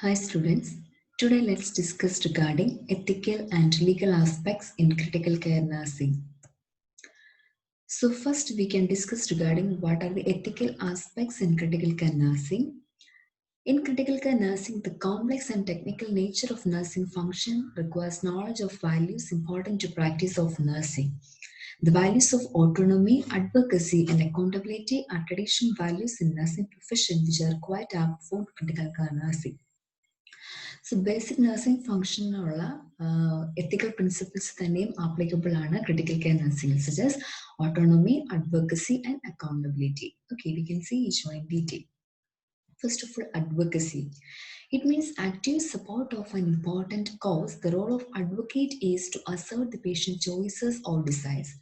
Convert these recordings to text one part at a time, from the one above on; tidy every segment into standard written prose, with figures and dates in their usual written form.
Hi students, today let's discuss regarding ethical and legal aspects in critical care nursing. So first we can discuss regarding what are the ethical aspects in critical care nursing. In critical care nursing, the complex and technical nature of nursing function requires knowledge of values important to practice of nursing. The values of autonomy, advocacy, and accountability are traditional values in nursing profession which are quite apt for critical care nursing. So basic nursing function ethical principles name applicable ആണ് critical care nursing such as autonomy, advocacy and accountability. Okay, we can see each one in detail. First of all, advocacy. It means active support of an important cause. The role of advocate is to assert the patient's choices or desires.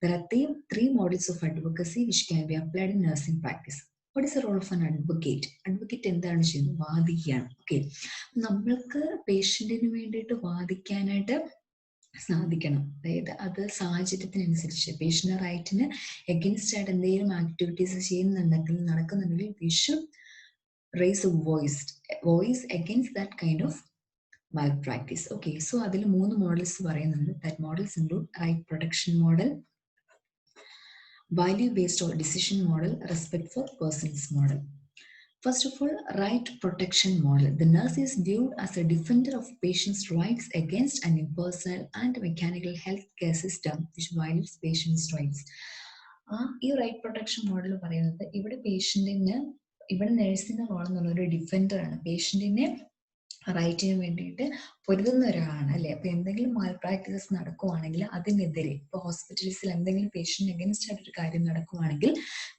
There are three models of advocacy which can be applied in nursing practice. What is the role of an advocate? Advocate എന്താണ് ചെയ്യുന്നത്? വാദിക്കുകയാണ്. Okay. നമ്മൾക്ക് പേഷ്യന്റിന് വേണ്ടിയിട്ട് വാദിക്കാനായിട്ട് സാധിക്കണം. അതായത് അത് സാഹചര്യത്തിനനുസരിച്ച് patient റൈറ്റിന് against ആയിട്ട് എന്തെങ്കിലും activities നടക്കുന്നുണ്ടെങ്കിൽ we should raise a voice against that kind of malpractice. Okay, so അതിൽ മൂന്ന് മോഡൽസ് പറയുന്നുണ്ട്. That models include right protection model, value-based or decision model, respect for persons model. First of all, right protection model. The nurse is viewed as a defender of patients' rights against an impersonal and mechanical healthcare system which violates patients' rights. ഈ right protection model പറയുന്നത് ഇവിടെ പേഷ്യന്റിന് ഇവിടെ nursing role എന്നുള്ള ഒരു defender ആണ്. പേഷ്യന്റിനെ റൈറ്റിന് വേണ്ടിയിട്ട് പൊരുതുന്ന ഒരാളാണ് അല്ലെ. അപ്പൊ എന്തെങ്കിലും മാൽ പ്രാക്ടീസസ് നടക്കുവാണെങ്കിൽ അതിനെതിരെ ഇപ്പൊ ഹോസ്പിറ്റൽസിൽ എന്തെങ്കിലും പേഷ്യന്റ് അഗൻസ്റ്റ് ആയിട്ടൊരു കാര്യം നടക്കുവാണെങ്കിൽ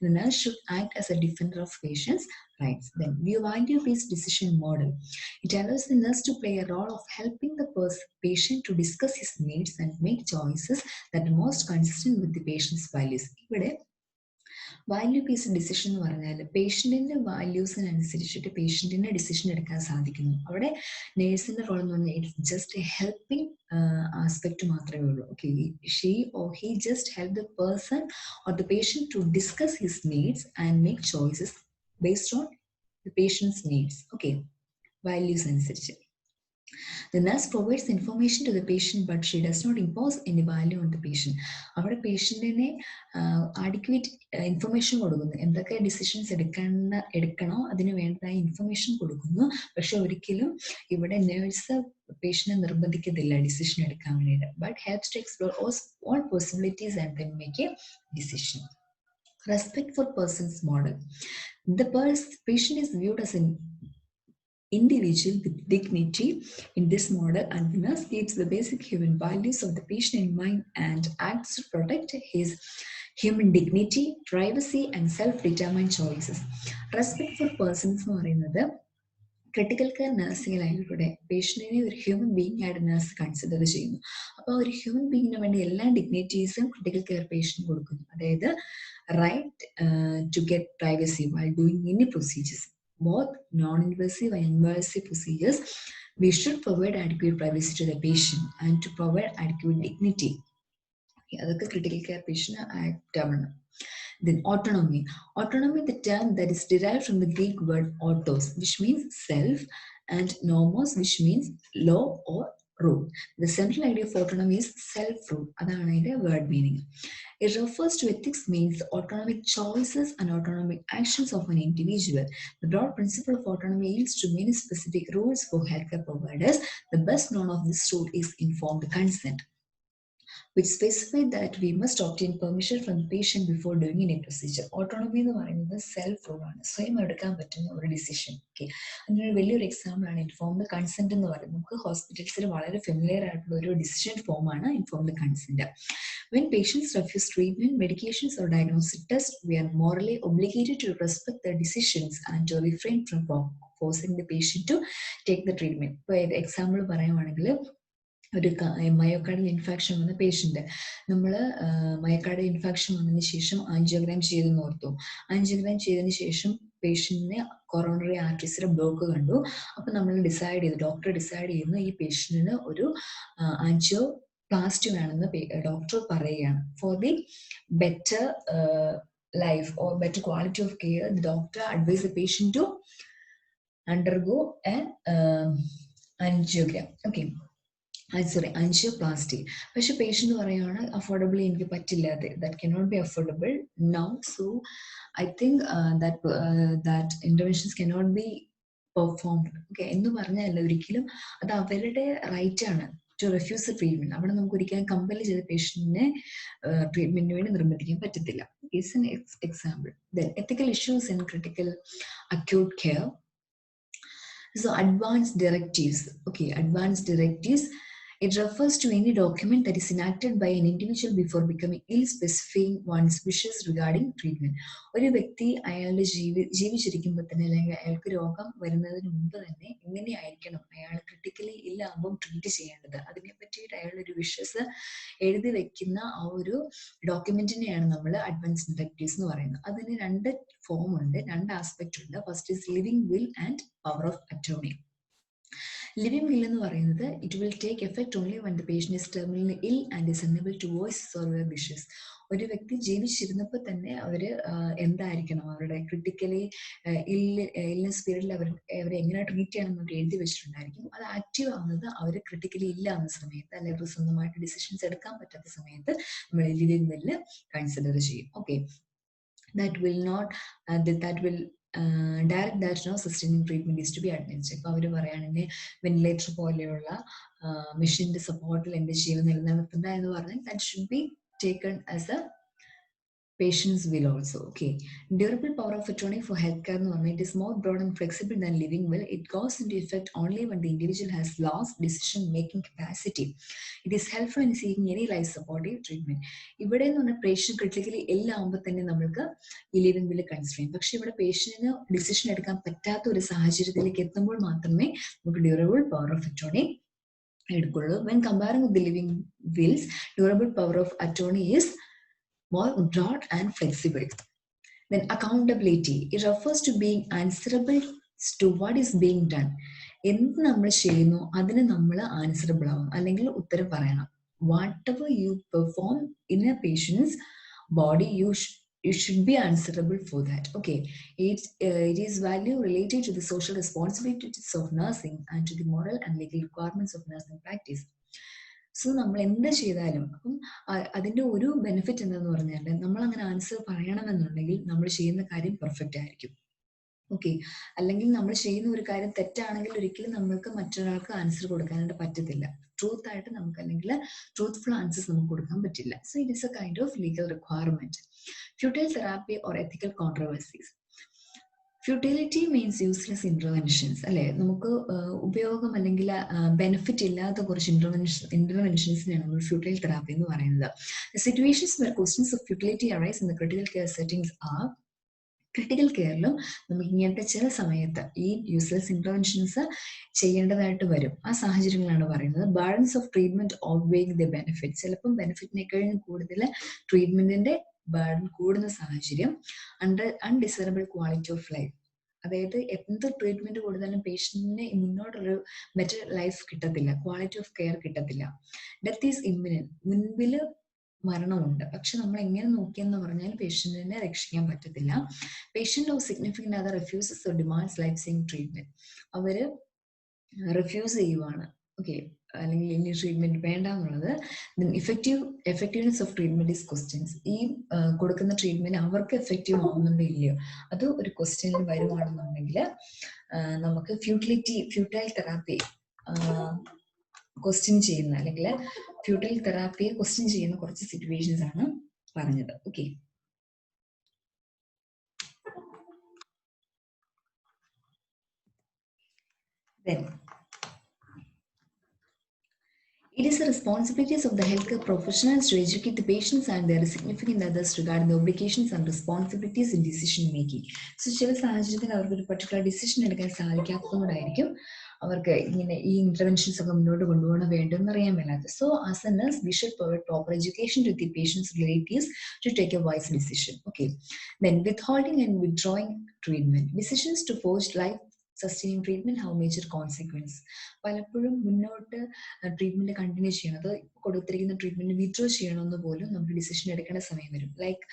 the nurse should act as a defender of patients' rights. Then value-based decision model. It allows the nurse to play a role of helping the patient to discuss his needs and make choices that are most consistent with the patient's values. ഇവിടെ value based decision എന്ന് പറഞ്ഞാൽ പേഷ്യന്റിന്റെ വാല്യൂസിനനുസരിച്ചിട്ട് പേഷ്യന്റിന്റെ decision എടുക്കാൻ സാധിക്കുന്നു. അവിടെ നേഴ്സിന്റെ role എന്ന് പറഞ്ഞാൽ it's just a helping aspect മാത്രമേ ഉള്ളൂ. Okay, she or he just help the person or the patient to discuss his needs and make choices based on the patient's needs. Okay, values അനുസരിച്ച്. The nurse provides information to the patient, but she does not impose any value on the patient. അവിടെ പേഷ്യന്റിനെ adequate information കൊടുക്കുന്നു. എന്തൊക്കെ decisions എടുക്കണോ അതിന് വേണ്ടതായ information കൊടുക്കുന്നു. പക്ഷെ ഒരിക്കലും ഇവിടെ നേഴ്സ് പേഷ്യന്റിനെ നിർബന്ധിക്കത്തില്ല ഡിസിഷൻ എടുക്കാൻ വേണ്ടിയിട്ട്. But helps to explore all possibilities and then make a decision. Respect for persons model. The patient is viewed as an individual with dignity in this model, and the nurse keeps the basic human values of the patient in mind and acts to protect his human dignity, privacy and self-determined choices. Respect for persons എന്ന് പറയുന്നത് critical care നഴ്സിംഗിലൂടെ പേഷ്യന്റിനെ ഒരു human being ആയിട്ട് nurse consider ചെയ്യുന്നു. അപ്പോൾ ഒരു human ബീയിങ്ങിന് വേണ്ടി എല്ലാ ഡിഗ്നിറ്റീസും critical care patient കൊടുക്കുന്നു. അതായത് right to get privacy while doing any procedures, both non-invasive and invasive procedures. We should provide adequate privacy to the patient and to provide adequate dignity. അതൊക്കെ critical care patient act ആവണം. Then autonomy. Autonomy, the term that is derived from the Greek word autos, which means self, and nomos, which means law or rule. The central idea of autonomy is self-rule. അതാണ് അതിന്റെ word meaning. It refers to ethics means the autonomic choices and autonomic actions of an individual. The broad principle of autonomy yields to many specific rules for healthcare providers. The best known of this rule is informed consent, which specify that we must obtain permission from the patient before doing any procedure. Autonomy എന്ന് പറയുന്നത് self rule ആണ്, സ്വയം എടുക്കാൻ പറ്റുന്ന ഒരു decision. Okay, അതിനൊരു വലിയൊരു example ആണ് ഇൻഫോംഡ് കൺസെന്റ് എന്ന് പറയുന്നത്. നമുക്ക് ഹോസ്പിറ്റൽസിൽ വളരെ ഫെമിലിയർ ആയിട്ടുള്ള ഒരു ഡിസിഷൻ ഫോമാണ് informed consent. When patients refuse treatment, medications or diagnostic tests, we are morally obligated to respect their decisions and to refrain from forcing the patient to take the treatment. ഇപ്പോൾ example പറയുവാണെങ്കിൽ ഒരു myocardial infection വന്ന patient, നമ്മൾ myocardial infection വന്നതിന് ശേഷം angiogram ചെയ്തെന്ന് ഓർത്തു. Angiogram ചെയ്തതിന് ശേഷം പേഷ്യന്റിന് കൊറോണറി ആർട്ടറീസിലെ ബ്ലോക്ക് കണ്ടു. അപ്പൊ നമ്മൾ ഡോക്ടർ ഡിസൈഡ് ചെയ്യുന്നു ഈ പേഷ്യന്റിന് ഒരു ആൻജിയോ പ്ലാസ്റ്റി വേണമെന്ന് ഡോക്ടർ പറയുകയാണ്. For the better life or better quality of care, the doctor advised the patient to undergo an angiogram. Okay. Angioplasty. പക്ഷെ പേഷ്യൻ്റ് പറയുകയാണ് അഫോർഡബിളി എനിക്ക് പറ്റില്ല, that cannot be affordable now. So I think that interventions cannot be performed. Okay എന്ന് പറഞ്ഞാൽ ഒരിക്കലും അത് അവരുടെ right ആണ് ടു റെഫ്യൂസ് ട്രീറ്റ്മെന്റ്. അവിടെ നമുക്ക് ഒരിക്കലും കമ്പൽ ചെയ്ത പേഷ്യന്റിനെ ട്രീറ്റ്മെന്റിന് വേണ്ടി നിർബന്ധിക്കാൻ പറ്റത്തില്ല. Is an example. Then ethical issues in critical acute care. So advanced directives. Okay, advanced directives. It refers to any document that is enacted by an individual before becoming ill, specifying one's wishes regarding treatment. ഒരു വ്യക്തി അയാളുടെ ജീവിച്ചിരിക്കുമ്പോൾ തന്നെ അല്ലെങ്കിൽ അയാൾക്ക് രോഗം വരുന്നതിന് മുമ്പ് തന്നെ എങ്ങനെയായിരിക്കണം അയാൾ ക്രിട്ടിക്കലി ഇല്ലാകുമ്പോൾ ട്രീറ്റ് ചെയ്യേണ്ടത്, അതിനെ പറ്റിയിട്ട് അയാളുടെ ഒരു വിഷസ് എഴുതി വെക്കുന്ന ആ ഒരു ഡോക്യുമെന്റിനെയാണ് നമ്മൾ അഡ്വാൻസ് ഡയറക്റ്റീവ്സ് എന്ന് പറയുന്നത്. അതിന് രണ്ട് ഫോം ഉണ്ട്, രണ്ട് ആസ്പെക്ട് ഉണ്ട്. First is living will and power of attorney. Living will എന്ന് പറയുന്നത് it will take effect only when the patient is terminally ill and is unable to voice or where wishes. ഒരു വ്യക്തി ജീവിച്ചിരുന്നപ്പോൾ തന്നെ അവർ എന്തായിരിക്കണം, അവരുടെ ക്രിട്ടിക്കലി ഇൽനെസ് പീരീഡിൽ അവരെ എങ്ങനെ ട്രീറ്റ് ചെയ്യണം എന്ന് എഴുതി വെച്ചിട്ടുണ്ടായിരിക്കും. അത് ആക്റ്റീവ് ആവുന്നത് അവർ ക്രിട്ടിക്കലി ഇല്ല എന്ന സമയത്ത്, അല്ലെങ്കിൽ അവർ സ്വന്തമായിട്ട് ഡിസിഷൻസ് എടുക്കാൻ പറ്റാത്ത സമയത്ത് നമ്മൾ ലിവിംഗ് വില്ല് കൺസിഡർ ചെയ്യും. Okay, that will direct that no sustaining treatment is to be administered. ഇപ്പോൾ അവർ പറയുകയാണെങ്കിൽ വെന്റിലേറ്റർ പോലെയുള്ള മെഷീൻ്റെ സപ്പോർട്ടിൽ എൻ്റെ ജീവൻ നിലനിർത്തുക എന്ന് പറഞ്ഞാൽ that should be taken as a patient's will also. Okay, durable power of attorney for healthcare എന്ന് പറഞ്ഞാൽ it is more broad and flexible than living will. It goes into effect only when the individual has lost decision making capacity. It is helpful in seeking any life supportive treatment. ഇവിടെ എന്ന് പറഞ്ഞാൽ patient critically എല്ലാകുമ്പോൾ തന്നെ നമ്മൾക്ക് ഈ living വില്ല് consider ചെയ്യും. പക്ഷെ ഇവിടെ പേഷ്യന്റിന് ഡിസിഷൻ എടുക്കാൻ പറ്റാത്ത ഒരു സാഹചര്യത്തിലേക്ക് എത്തുമ്പോൾ മാത്രമേ നമുക്ക് ഡ്യൂറബിൾ പവർ ഓഫ് അറ്റോർണി എടുക്കുള്ളൂ. When comparing with the living wills, durable power of attorney is more broad and flexible. Then accountability. It refers to being answerable to what is being done. എന്ത് നമ്മൾ ചെയ്യുന്നു അതിന് നമ്മൾ answerable ആവും, അല്ലെങ്കിൽ ഉത്തരം പറയണം. Whatever you perform in a patient's body, you should be answerable for that. Okay, it is value related to the social responsibilities of nursing and to the moral and legal requirements of nursing practice. So നമ്മൾ എന്ത് ചെയ്താലും അപ്പം അതിൻ്റെ ഒരു benefit എന്താന്ന് പറഞ്ഞാൽ നമ്മൾ അങ്ങനെ ആൻസർ പറയണമെന്നുണ്ടെങ്കിൽ നമ്മൾ ചെയ്യുന്ന കാര്യം പെർഫെക്റ്റ് ആയിരിക്കും. ഓക്കെ, അല്ലെങ്കിൽ നമ്മൾ ചെയ്യുന്ന ഒരു കാര്യം തെറ്റാണെങ്കിൽ ഒരിക്കലും നമ്മൾക്ക് മറ്റൊരാൾക്ക് ആൻസർ കൊടുക്കാനായിട്ട് പറ്റത്തില്ല. ട്രൂത്ത് ആയിട്ട് നമുക്ക് അല്ലെങ്കിൽ ട്രൂത്ത്ഫുൾ ആൻസേഴ്സ് നമുക്ക് കൊടുക്കാൻ പറ്റില്ല. So it is A kind of legal requirement. Futile therapy or ethical controversies. Futility means useless interventions അല്ലെ, നമുക്ക് ഉപയോഗം അല്ലെങ്കിൽ ബെനിഫിറ്റ് ഇല്ലാത്ത കുറച്ച് ഇന്റർവെൻഷൻസിനാണ് നമ്മൾ ഫ്യൂട്ടൈൽ തെറാപ്പി എന്ന് പറയുന്നത്. Situations where questions of futility arise in the critical care settings are. Critical കെയറിലും നമുക്ക് ഇങ്ങനത്തെ ചില സമയത്ത് ഈ യൂസ്ലെസ് ഇന്റർവെൻഷൻസ് ചെയ്യേണ്ടതായിട്ട് വരും. ആ സാഹചര്യങ്ങളാണ് പറയുന്നത്. Balance of treatment outweighing the benefit. ചിലപ്പം ബെനിഫിറ്റിനേക്കാളും കൂടുതൽ ട്രീറ്റ്മെന്റിന്റെ ബർഡൻ കൂടുന്ന സാഹചര്യം. Undesirable quality of life. അതായത് എന്ത് ട്രീറ്റ്മെന്റ് കൊടുത്താലും പേഷ്യന്റിന് മുന്നോട്ടൊരു ബെറ്റർ ലൈഫ് കിട്ടത്തില്ല, ക്വാളിറ്റി ഓഫ് കെയർ കിട്ടത്തില്ല. Death is imminent. മുൻപിൽ മരണമുണ്ട്, പക്ഷെ നമ്മൾ എങ്ങനെ നോക്കിയെന്ന് പറഞ്ഞാൽ പേഷ്യന്റിനെ രക്ഷിക്കാൻ പറ്റത്തില്ല. Patient of significant other refuses or demands life saving treatment. അവര് റിഫ്യൂസ് ചെയ്യുവാണ്, ഓക്കെ, അല്ലെങ്കിൽ ഇനി ട്രീറ്റ്മെന്റ് വേണ്ട എന്നുള്ളത്. Effectiveness of treatment is questions. ഈ കൊടുക്കുന്ന ട്രീറ്റ്മെന്റ് അവർക്ക് എഫക്റ്റീവ് ആവുന്നുണ്ടോ ഇല്ലയോ അത് ഒരു ക്വസ്റ്റ്യനിൽ വരുവാണെന്നുണ്ടെങ്കിൽ നമുക്ക് ഫ്യൂട്ടൈൽ തെറാപ്പി ക്വസ്റ്റ്യൻ ചെയ്യുന്ന അല്ലെങ്കിൽ ഫ്യൂട്ടൈൽ തെറാപ്പിയെ ക്വസ്റ്റ്യൻ ചെയ്യുന്ന കുറച്ച് സിറ്റുവേഷൻസ് ആണ് പറഞ്ഞത്. Okay, then it is the responsibilities of the healthcare professionals to educate the patients and their significant others regarding the obligations and responsibilities in decision making. So ചില സാഹചര്യത്തിൽ അവർക്ക് ഒരു പർട്ടിക്കുലർ ഡിസിഷൻ എടുക്കാൻ സാധിക്കാത്തതുകൊണ്ടായിരിക്കും അവർക്ക് ഇങ്ങനെ ഈ ഇന്റർവെൻഷൻസ് ഒക്കെ മുന്നോട്ട് കൊണ്ടുപോകണം വേണ്ടെന്ന് അറിയാൻ മേലാത്തത്. So as a nurse we should provide proper education to the patients relatives to take a wise decision. Okay, then withholding and withdrawing treatment. Decisions to forge life sustaining treatment have major consequence. പലപ്പോഴും മുന്നോട്ട് treatment continue ചെയ്യണം, അത് കൊടുത്തിരിക്കുന്ന treatment withdraw ചെയ്യണമെന്ന് പോലും നമുക്ക് decision എടുക്കേണ്ട സമയം വരും. ലൈക്ക്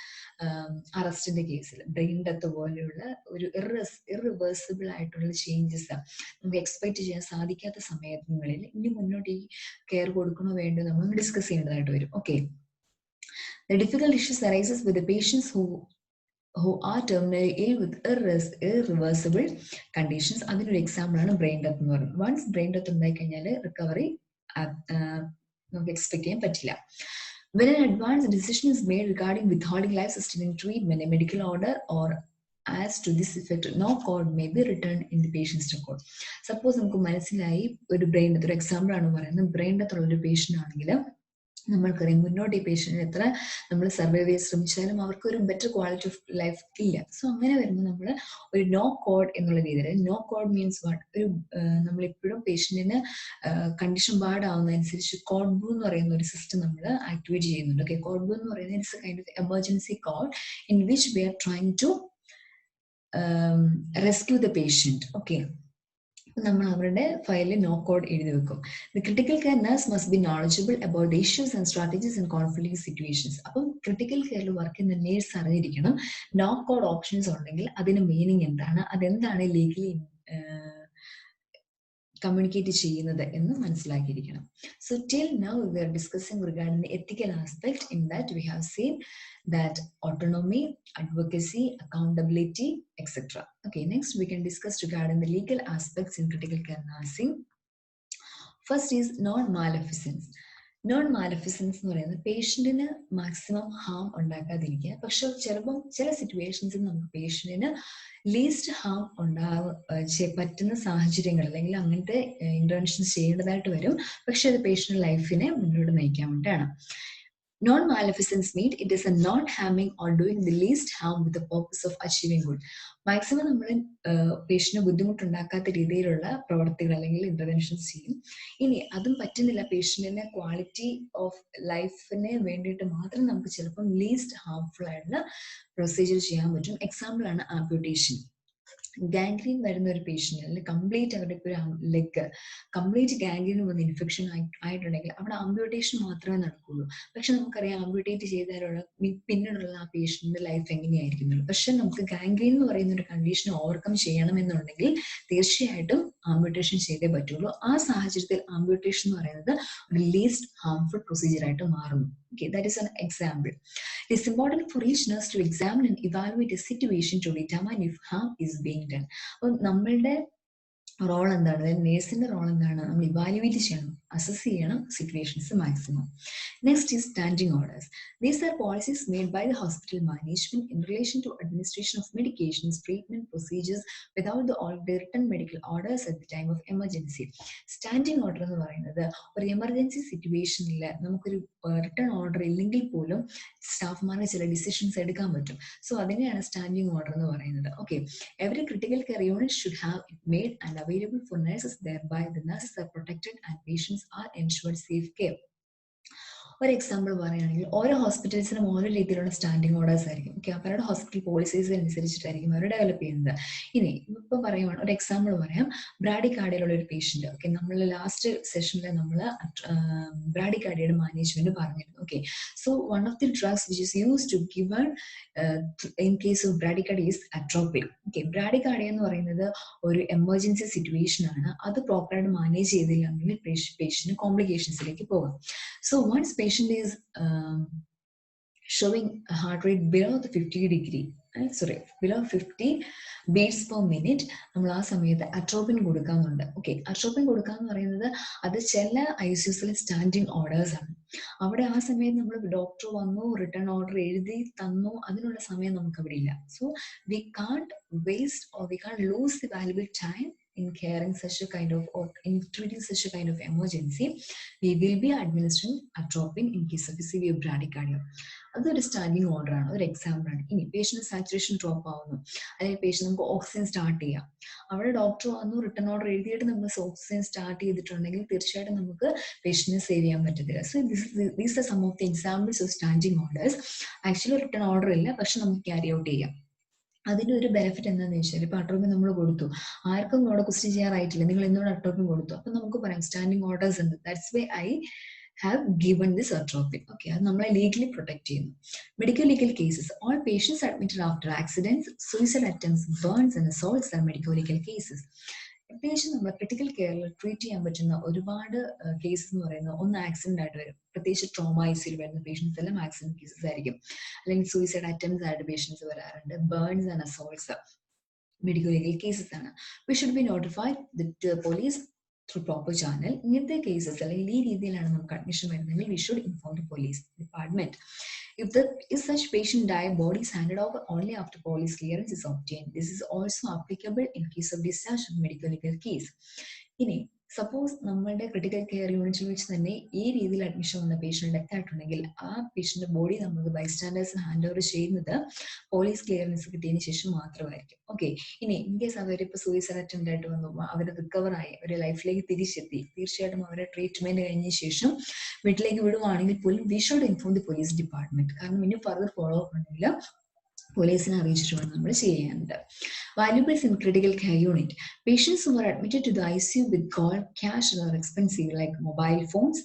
അറസ്റ്റിന്റെ കേസിൽ ബ്രെയിൻ ഡെത്ത് പോലെയുള്ള ഒരു ഇറിവേഴ്സിബിൾ ആയിട്ടുള്ള ചേഞ്ചസ് നമുക്ക് എക്സ്പെക്ട് ചെയ്യാൻ സാധിക്കാത്ത സമയങ്ങളിൽ ഇനി മുന്നോട്ട് ഈ കെയർ കൊടുക്കണോ വേണ്ടോ നമ്മൾ ഡിസ്കസ് ചെയ്യേണ്ടതായിട്ട് വരും. Okay, the difficult issues arises with the patients who are terminally ill with irreversible conditions. അതിനൊരു എക്സാമ്പിൾ ആണ് ബ്രെയിൻ ഡെത്ത് എന്ന് പറയുന്നത്. വൺസ് ബ്രെയിൻ ഡെത്ത് ഉണ്ടായി കഴിഞ്ഞാൽ റിക്കവറി നമുക്ക് എക്സ്പെക്ട് ചെയ്യാൻ പറ്റില്ല. When an advanced decision is made regarding withholding life-sustaining treatment, a medical order or as to this effect, no code may be returned in the patient's record. Suppose നമുക്ക് മനസ്സിലായി ഒരു brain death, ഒരു example ആണ് പറയുന്നത്, brain death ഉള്ള ഒരു patient ആണെങ്കിൽ നമ്മൾക്കറിയാം മുന്നോട്ട് ഈ പേഷ്യൻറ്റിന് എത്ര നമ്മൾ സർവൈവ് ചെയ്യാൻ ശ്രമിച്ചാലും അവർക്ക് ഒരു ബെറ്റർ ക്വാളിറ്റി ഓഫ് ലൈഫ് ഇല്ല. സോ അങ്ങനെ വരുമ്പോൾ നമ്മൾ ഒരു നോ കോഡ് എന്നുള്ള രീതിയിൽ, നോ കോഡ് മീൻസ് വാട്ട്, ഒരു നമ്മളെപ്പോഴും പേഷ്യൻറ്റിന് കണ്ടീഷൻ ബാഡ് ആവുന്നതനുസരിച്ച് കോഡ് ബ്ലൂ എന്ന് പറയുന്ന ഒരു സിസ്റ്റം നമ്മൾ ആക്ടിവേറ്റ് ചെയ്യുന്നുണ്ട്. ഓക്കെ, കോഡ് ബ്ലൂ എന്ന് പറയുന്നത് it's a kind of emergency code in which we are trying to rescue the patient. Okay, നമ്മൾ അവരുടെ ഫയലിൽ നോ കോഡ് എഴുതി വെക്കും. The critical care nurse must be knowledgeable about the issues and strategies in conflict situations. അപ്പം critical കെയറിൽ work ചെയ്യുന്ന nurse അറിഞ്ഞിരിക്കണം no code options ഉണ്ടെങ്കിൽ അതിന് മീനിങ് എന്താണ്, അതെന്താണ് ലീഗലി കമ്മ്യൂണിക്കേറ്റ് ചെയ്യുന്നത് എന്ന് മനസ്സിലാക്കിയിരിക്കണം. So till now we are discussing regarding the ethical aspect. In that we have seen that autonomy, advocacy, accountability, etc. Okay, next we can discuss regarding the legal aspects in critical care nursing. First is non-maleficence. Non-maleficence എന്ന് പറയുന്നത് പേഷ്യന്റിന് maximum Ham ഉണ്ടാക്കാതിരിക്കുക. പക്ഷെ ചിലപ്പം ചില സിറ്റുവേഷൻസിൽ നമുക്ക് പേഷ്യന്റിന് least Ham പറ്റുന്ന സാഹചര്യങ്ങൾ അല്ലെങ്കിൽ അങ്ങനത്തെ ഇന്റർവെൻഷൻസ് ചെയ്യേണ്ടതായിട്ട് വരും. പക്ഷെ അത് പേഷ്യന്റ് ലൈഫിനെ മുന്നോട്ട് നയിക്കാൻ വേണ്ടിയാണ്. Non-maleficence means it is a non-harming or doing the least harm with the purpose of achieving good. Maximum നമ്മൾ പേഷ്യന്റിന് ബുദ്ധിമുട്ടുണ്ടാക്കാത്ത രീതിയിലുള്ള പ്രവർത്തികൾ അല്ലെങ്കിൽ ഇന്റർവെൻഷൻസ് ചെയ്യും. ഇനി അതും പറ്റുന്നില്ല, പേഷ്യന്റിന്റെ ക്വാളിറ്റി ഓഫ് ലൈഫിന് വേണ്ടിയിട്ട് മാത്രം നമുക്ക് ചിലപ്പം ലീസ്റ്റ് ഹാർംഫുൾ ആയിട്ടുള്ള പ്രൊസീജിയർ ചെയ്യാൻ പറ്റും. എക്സാമ്പിൾ ആണ് ആംപ്യൂട്ടേഷൻ. ഗാംഗ്രീൻ വരുന്ന ഒരു പേഷ്യന്റ് അല്ലെങ്കിൽ കംപ്ലീറ്റ് അവരുടെ ഇപ്പോൾ ഒരു ലെഗ് കംപ്ലീറ്റ് ഗാംഗ്രീൻ വന്ന് ഇൻഫെക്ഷൻ ആയിട്ടുണ്ടെങ്കിൽ അവിടെ ആംബ്യൂട്ടേഷൻ മാത്രമേ നടക്കുള്ളൂ. പക്ഷെ നമുക്കറിയാം ആംബ്യൂട്ടേറ്റ് ചെയ്താലുള്ള പിന്നീടുള്ള ആ പേഷ്യന്റിന്റെ ലൈഫ് എങ്ങനെയായിരിക്കുന്നുള്ളൂ. പക്ഷെ നമുക്ക് ഗാംഗ്രീൻ എന്ന് പറയുന്ന ഒരു കണ്ടീഷൻ ഓവർകം ചെയ്യണമെന്നുണ്ടെങ്കിൽ തീർച്ചയായിട്ടും ആംബ്യൂട്ടേഷൻ ചെയ്തേ പറ്റുള്ളൂ. ആ സാഹചര്യത്തിൽ ആംബ്യൂട്ടേഷൻ എന്ന് പറയുന്നത് ഒരു ലീസ്റ്റ് ഹാർംഫുൾ പ്രൊസീജിയർ ആയിട്ട് മാറുന്നു. Okay, that is an example. It is important for each nurse to examine and evaluate a situation to determine if harm is being done. അപ്പോൾ നമ്മളുടെ റോൾ എന്താണ്, നേഴ്സിന്റെ റോൾ എന്താണ്, നമ്മൾ ഇവാലുവേറ്റ് ചെയ്യണം, അസസ് ചെയ്യണം situations maximum. Next is standing orders. These are policies made by the hospital management in relation to administration of medications, treatment procedures without the written medical orders at the time of emergency. Standing order എന്ന് പറയുന്നത് ഒരു emergency സിറ്റുവേഷനിൽ നമുക്കൊരു return order ഇല്ലെങ്കിൽ പോലും സ്റ്റാഫ്മാർക്ക് ചില decisions എടുക്കാൻ പറ്റും. സോ അതിനെയാണ് സ്റ്റാൻഡിംഗ് ഓർഡർ എന്ന് പറയുന്നത്. Okay, every critical care unit should have it made and available for nurses, thereby the nurses are protected and patients are ensured safe care. ഒരു എക്സാമ്പിൾ പറയുകയാണെങ്കിൽ ഓരോ ഹോസ്പിറ്റൽസിനും ഓരോ രീതിയിലുള്ള സ്റ്റാൻഡിംഗ് ഓർഡേഴ്സ് ആയിരിക്കും. ഓക്കെ, അവരുടെ ഹോസ്പിറ്റൽ പോളിസീസ് അനുസരിച്ചിട്ടായിരിക്കും അവർ develop ചെയ്യുന്നത്. ഇനി ഇപ്പം പറയുവാണ്, ഒരു എക്സാമ്പിൾ പറയാം, ബ്രാഡികാർഡിയയിലുള്ള ഒരു പേഷ്യന്റ്. ഓക്കെ, നമ്മൾ ലാസ്റ്റ് സെഷനിൽ നമ്മൾ ബ്രാഡികാർഡിയയുടെ മാനേജ്മെന്റ് പറഞ്ഞിരുന്നു. Okay, so one of the drugs which is use to given in case of bradycardia is atropine. Okay, bradycardia എന്ന് പറയുന്നത് ഒരു എമർജൻസി സിറ്റുവേഷൻ ആണ്. അത് പ്രോപ്പറായിട്ട് മാനേജ് ചെയ്തില്ലെങ്കിൽ പേഷ്യന്റ് കോംപ്ലിക്കേഷൻസിലേക്ക് പോകും. So once patient is showing a heart rate below the 50 beats per minute, നമ്മൾ ആ സമയത്ത് അട്രോപ്പിൻ കൊടുക്കാന്നുണ്ട്. ഓക്കെ, അട്രോപ്പിൻ കൊടുക്കാന്ന് പറയുന്നത് അത് ചില ഐസിയുസിലെ സ്റ്റാൻഡിംഗ് ഓർഡേഴ്സ് ആണ്. അവിടെ ആ സമയത്ത് നമ്മൾ ഡോക്ടർ വന്നു റിട്ടേൺ ഓർഡർ എഴുതി തന്നു, അതിനുള്ള സമയം നമുക്ക് അവിടെ ഇല്ല. So we can't waste or we can't lose the valuable time in caring such a kind of or in treating such a kind of emergency. We will be administering atropine in case of severe bradycardia. അതൊരു standing order ആണ്, ഒരു example ആണ്. ഇനി patient saturation drop ആവുന്നു, അല്ലെങ്കിൽ patient നമുക്ക് oxygen start ചെയ്യാം, അവിടെ ഡോക്ടർ വന്നു റിട്ടേൺ ഓർഡർ എഴുതിയിട്ട് നമ്മൾ ഓക്സിജൻ സ്റ്റാർട്ട് ചെയ്തിട്ടുണ്ടെങ്കിൽ തീർച്ചയായിട്ടും നമുക്ക് പേഷ്യന്റിനെ സേവ് ചെയ്യാൻ പറ്റത്തില്ല. So these are some of the examples of standing orders. Actually return order ഇല്ല, പക്ഷെ നമുക്ക് ക്യാരി ഔട്ട് ചെയ്യാം. അതിൻ്റെ ഒരു ബെനിഫിറ്റ് എന്താണെന്ന് വെച്ചാൽ ഇപ്പോൾ അട്രോപ്പി നമ്മൾ കൊടുത്തു, ആർക്കും അവിടെ ക്വസ്റ്റ്യൻ ചെയ്യാറായിട്ടില്ല, നിങ്ങൾ എന്തുകൊണ്ട് അട്രോപ്പി കൊടുത്തു, അപ്പം നമുക്ക് പറയാം സ്റ്റാൻഡിങ് ഓർഡേഴ്സ് ഉണ്ട്, that's why I have given this atropine. Okay, അത് നമ്മളെ ലീഗലി പ്രൊട്ടക്ട് ചെയ്യുന്നു. Medical legal cases, all patients admitted after accidents, suicide attempts, burns and assaults are medical legal cases. പ്രത്യേകിച്ച് നമ്മൾ ക്രിട്ടിക്കൽ കെയറിൽ ട്രീറ്റ് ചെയ്യാൻ പറ്റുന്ന ഒരുപാട് കേസസ് എന്ന് പറയുന്നത് ഒന്ന് ആക്സിഡന്റ് ആയിട്ട് വരും. പ്രത്യേകിച്ച് ട്രോമ ഐസിയിൽ വരുന്ന പേഷ്യൻസ് എല്ലാം ആക്സിഡന്റ് കേസസ് ആയിരിക്കും. അല്ലെങ്കിൽ സൂയിസൈഡ് അറ്റംപ്റ്റ്സ് ആയിട്ട് പേഷ്യൻസ് വരാറുണ്ട്. Burns and assaults medical legal cases ആണ്. We should be notified the police through proper channel. ഇങ്ങനത്തെ കേസസ് അല്ലെങ്കിൽ ഈ രീതിയിലാണ് നമുക്ക് അഡ്മിഷൻ വരുന്നതെങ്കിൽ we should inform the police department. If such patient die, body is handed over only after police clearance is obtained. This is also applicable in case of discharge of medical legal case. ഇനി suppose നമ്മളുടെ critical care യൂണിറ്റിൽ വെച്ച് തന്നെ ഈ രീതിയിൽ admission വന്ന patient death ആയിട്ടുണ്ടെങ്കിൽ ആ പേഷ്യന്റ് ബോഡി നമുക്ക് ബൈസ്റ്റാൻഡേഴ്സിന് ഹാൻഡ് ഓവർ ചെയ്യുന്നത് പോലീസ് ക്ലിയറൻസ് കിട്ടിയതിന് ശേഷം മാത്രമായിരിക്കും. ഓക്കെ, ഇനി ഇൻ കേസ് അവരിപ്പോൾ സൂയിസൈഡ് അറ്റംപ്റ്റ് ആയിട്ട് വന്നു, അവർ റിക്കവറായി അവർ ലൈഫിലേക്ക് തിരിച്ചെത്തി, തീർച്ചയായിട്ടും അവരുടെ ട്രീറ്റ്മെന്റ് കഴിഞ്ഞ ശേഷം വീട്ടിലേക്ക് വിടുവാണെങ്കിൽ പോലും we should inform the police department. കാരണം ഇനി ഫർദർ ഫോളോ അപ്പ് ഉണ്ടെങ്കിൽ പോലീസിനെ അറിയിച്ചിട്ട് വേണം നമ്മൾ ചെയ്യാനുണ്ട്. Valuables in critical care unit. Patients who are admitted to the ICU with gold, cash or expensive like mobile phones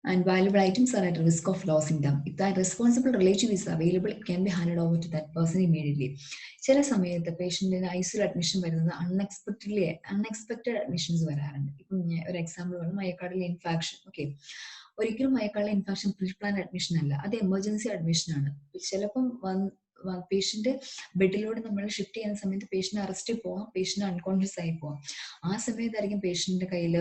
and valuable items are at risk of losing them. If that responsible relative is available, it can be handed over to that person immediately. ചില സമയത്ത് പേഷ്യന്റിന് ICU admission വരുന്നത് unexpected admissions വരാറുണ്ട്. ഇപ്പം ഒരു example പറഞ്ഞു, മയക്കാടിലെ infarction. Okay, ഒരിക്കലും മയക്കാടിലെ infarction pre plan admission അല്ല, അത് എമർജൻസി അഡ്മിഷൻ ആണ്. ചിലപ്പം പേഷ്യന്റ് ബെഡിലൂടെ നമ്മൾ ഷിഫ്റ്റ് ചെയ്യുന്ന സമയത്ത് പേഷ്യന്റ് അറസ്റ്റ് പോവാം, പേഷ്യന്റ് അൺകോൺഷ്യസ് ആയി പോവാം. ആ സമയത്തായിരിക്കും പേഷ്യന്റിന്റെ കയ്യിൽ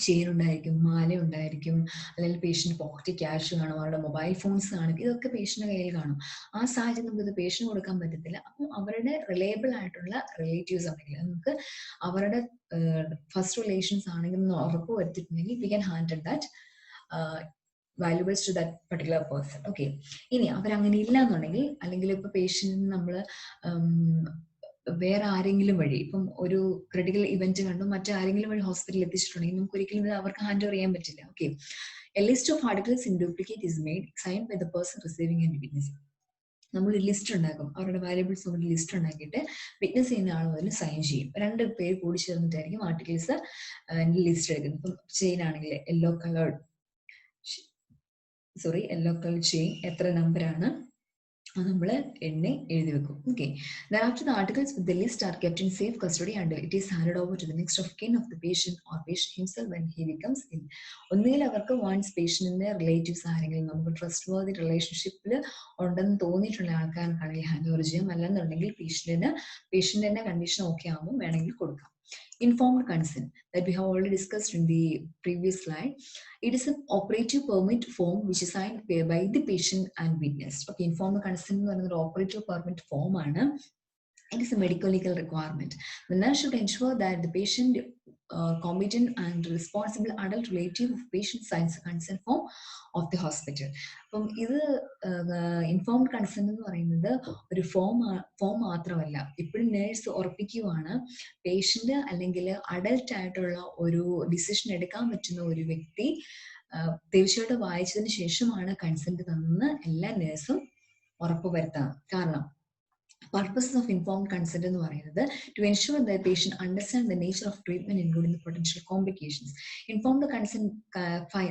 ചെയിൻ ഉണ്ടായിരിക്കും, മാല ഉണ്ടായിരിക്കും, അല്ലെങ്കിൽ പേഷ്യന്റ് പോക്കറ്റ് ക്യാഷ് കാണും, അവരുടെ മൊബൈൽ ഫോൺസ് കാണും, ഇതൊക്കെ പേഷ്യന്റെ കയ്യിൽ കാണും. ആ സാഹചര്യം നമുക്ക് ഇത് പേഷ്യന്റ് കൊടുക്കാൻ പറ്റത്തില്ല. അപ്പം അവരുടെ റിലയബിൾ ആയിട്ടുള്ള റിലേറ്റീവ്സ് ആണെങ്കിൽ, നമുക്ക് അവരുടെ ഫസ്റ്റ് റിലേഷൻസ് ആണെങ്കിൽ ഉറപ്പ് വരുത്തിയിട്ടുണ്ടെങ്കിൽ we can handle that valuables to that particular person. Okay, ഇനി അവരങ്ങനെ ഇല്ല എന്നുണ്ടെങ്കിൽ, അല്ലെങ്കിൽ ഇപ്പൊ പേഷ്യന്റിന് നമ്മൾ വേറെ ആരെങ്കിലും വഴി, ഇപ്പം ഒരു ക്രിട്ടിക്കൽ ഇവന്റ് കണ്ടു മറ്റാരെങ്കിലും വഴി ഹോസ്പിറ്റലിൽ എത്തിച്ചിട്ടുണ്ടെങ്കിൽ നമുക്ക് ഒരിക്കലും ഇത് അവർക്ക് ഹാൻഡ് ഓവർ ചെയ്യാൻ പറ്റില്ല. Okay, a list of articles in duplicate is made sign by the person receiving and witnessing. നമ്മൾ ലിസ്റ്റ് ഉണ്ടാക്കും, അവരുടെ വാല്യുബിൾസ് നമ്മൾ ലിസ്റ്റ് ഉണ്ടാക്കിയിട്ട് വിറ്റ്നസ് ചെയ്യുന്ന ആൾ മുതൽ സൈൻ ചെയ്യും. 2 പേര് കൂടി ചേർന്നിട്ടായിരിക്കും ആർട്ടിക്കിൾസ് ലിസ്റ്റ് എടുക്കുന്നത്. ഇപ്പം ചെയിൻ ആണെങ്കിൽ യെല്ലോ കളർ ചെയിൻ എത്ര നമ്പറാണ് നമ്മൾ എണ്ണി എഴുതി വെക്കും. Okay, thereafter the articles with the list are kept in safe custody until it is handed over to the next of kin of the patient or patient himself when he becomes ill. ഒന്നുകിൽ അവർക്ക് once പേഷ്യന്റിന്റെ relatives ആരെങ്കിലും നമുക്ക് trust വർത്തി റിലേഷൻഷിപ്പിൽ ഉണ്ടെന്ന് തോന്നിയിട്ടുള്ള ആൾക്കാർക്കാണെങ്കിൽ hand over ചെയ്യാം, അല്ലെന്നുണ്ടെങ്കിൽ പേഷ്യന്റിന്റെ condition okay ആകുമ്പോൾ വേണമെങ്കിൽ കൊടുക്കാം. Informed consent that we have already discussed in the previous slide. It is an operative permit form which is signed by the patient and witness. Okay, informed consent എന്ന് പറയുന്നത് operative permit form ആണ്. It is a medical legal requirement. The nurse should ensure that the patient competent and responsible adult relative of patient signs the consent form of the hospital. അപ്പം ഇത് informed consent എന്ന് പറയുന്നത് ഒരു form മാത്രമല്ല, ഇപ്പോഴും nurse ഉറപ്പിക്കുവാണ് patient അല്ലെങ്കിൽ adult ആയിട്ടുള്ള ഒരു ഡിസിഷൻ എടുക്കാൻ പറ്റുന്ന ഒരു വ്യക്തി തീർച്ചയായിട്ടും വായിച്ചതിന് ശേഷമാണ് കൺസെന്റ് തന്നെന്ന് എല്ലാ നേഴ്സും ഉറപ്പുവരുത്തണം. കാരണം purposes of informed consent എന്ന് പറയുന്നത് to ensure that the patient understand the nature of treatment including the potential complications. Informed consent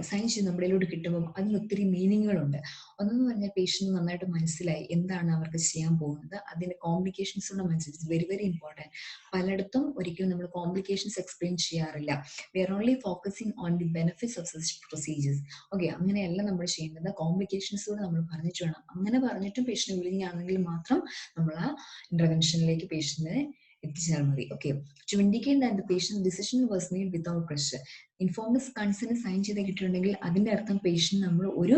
sign ചെയ്ത് നമ്മളിലോട്ട് കിട്ടുമ്പോൾ അതിന് ഒത്തിരി മീനിങ്ങുകളുണ്ട്. ഒന്നെന്ന് പറഞ്ഞാൽ പേഷ്യന്റ് നന്നായിട്ട് മനസ്സിലായി എന്താണ് അവർക്ക് ചെയ്യാൻ പോകുന്നത്, അതിന്റെ കോംപ്ലിക്കേഷൻസ് കൂടെ മനസ്സിലായി. Very very important. പലയിടത്തും ഒരിക്കലും നമ്മൾ കോംപ്ലിക്കേഷൻസ് എക്സ്പ്ലെയിൻ ചെയ്യാറില്ല. We are only focusing on the benefits of such procedures. Okay, അങ്ങനെയല്ല നമ്മൾ ചെയ്യുന്നത്, കോംപ്ലിക്കേഷൻസ് കൂടെ നമ്മൾ പറഞ്ഞിട്ട് വേണം. അങ്ങനെ പറഞ്ഞിട്ടും പേഷ്യന്റ് വിളിങ് ആണെങ്കിൽ മാത്രം നമ്മൾ ആ ഇന്റർവെൻഷനിലേക്ക് പേഷ്യന്റിനെ എത്തിച്ചാൽ മതി. Okay, to indicate that the patient decision was made without pressure. Informed consent sign ചെയ്ത് കിട്ടിയിട്ടുണ്ടെങ്കിൽ അതിന്റെ അർത്ഥം പേഷ്യന്റ് നമ്മൾ ഒരു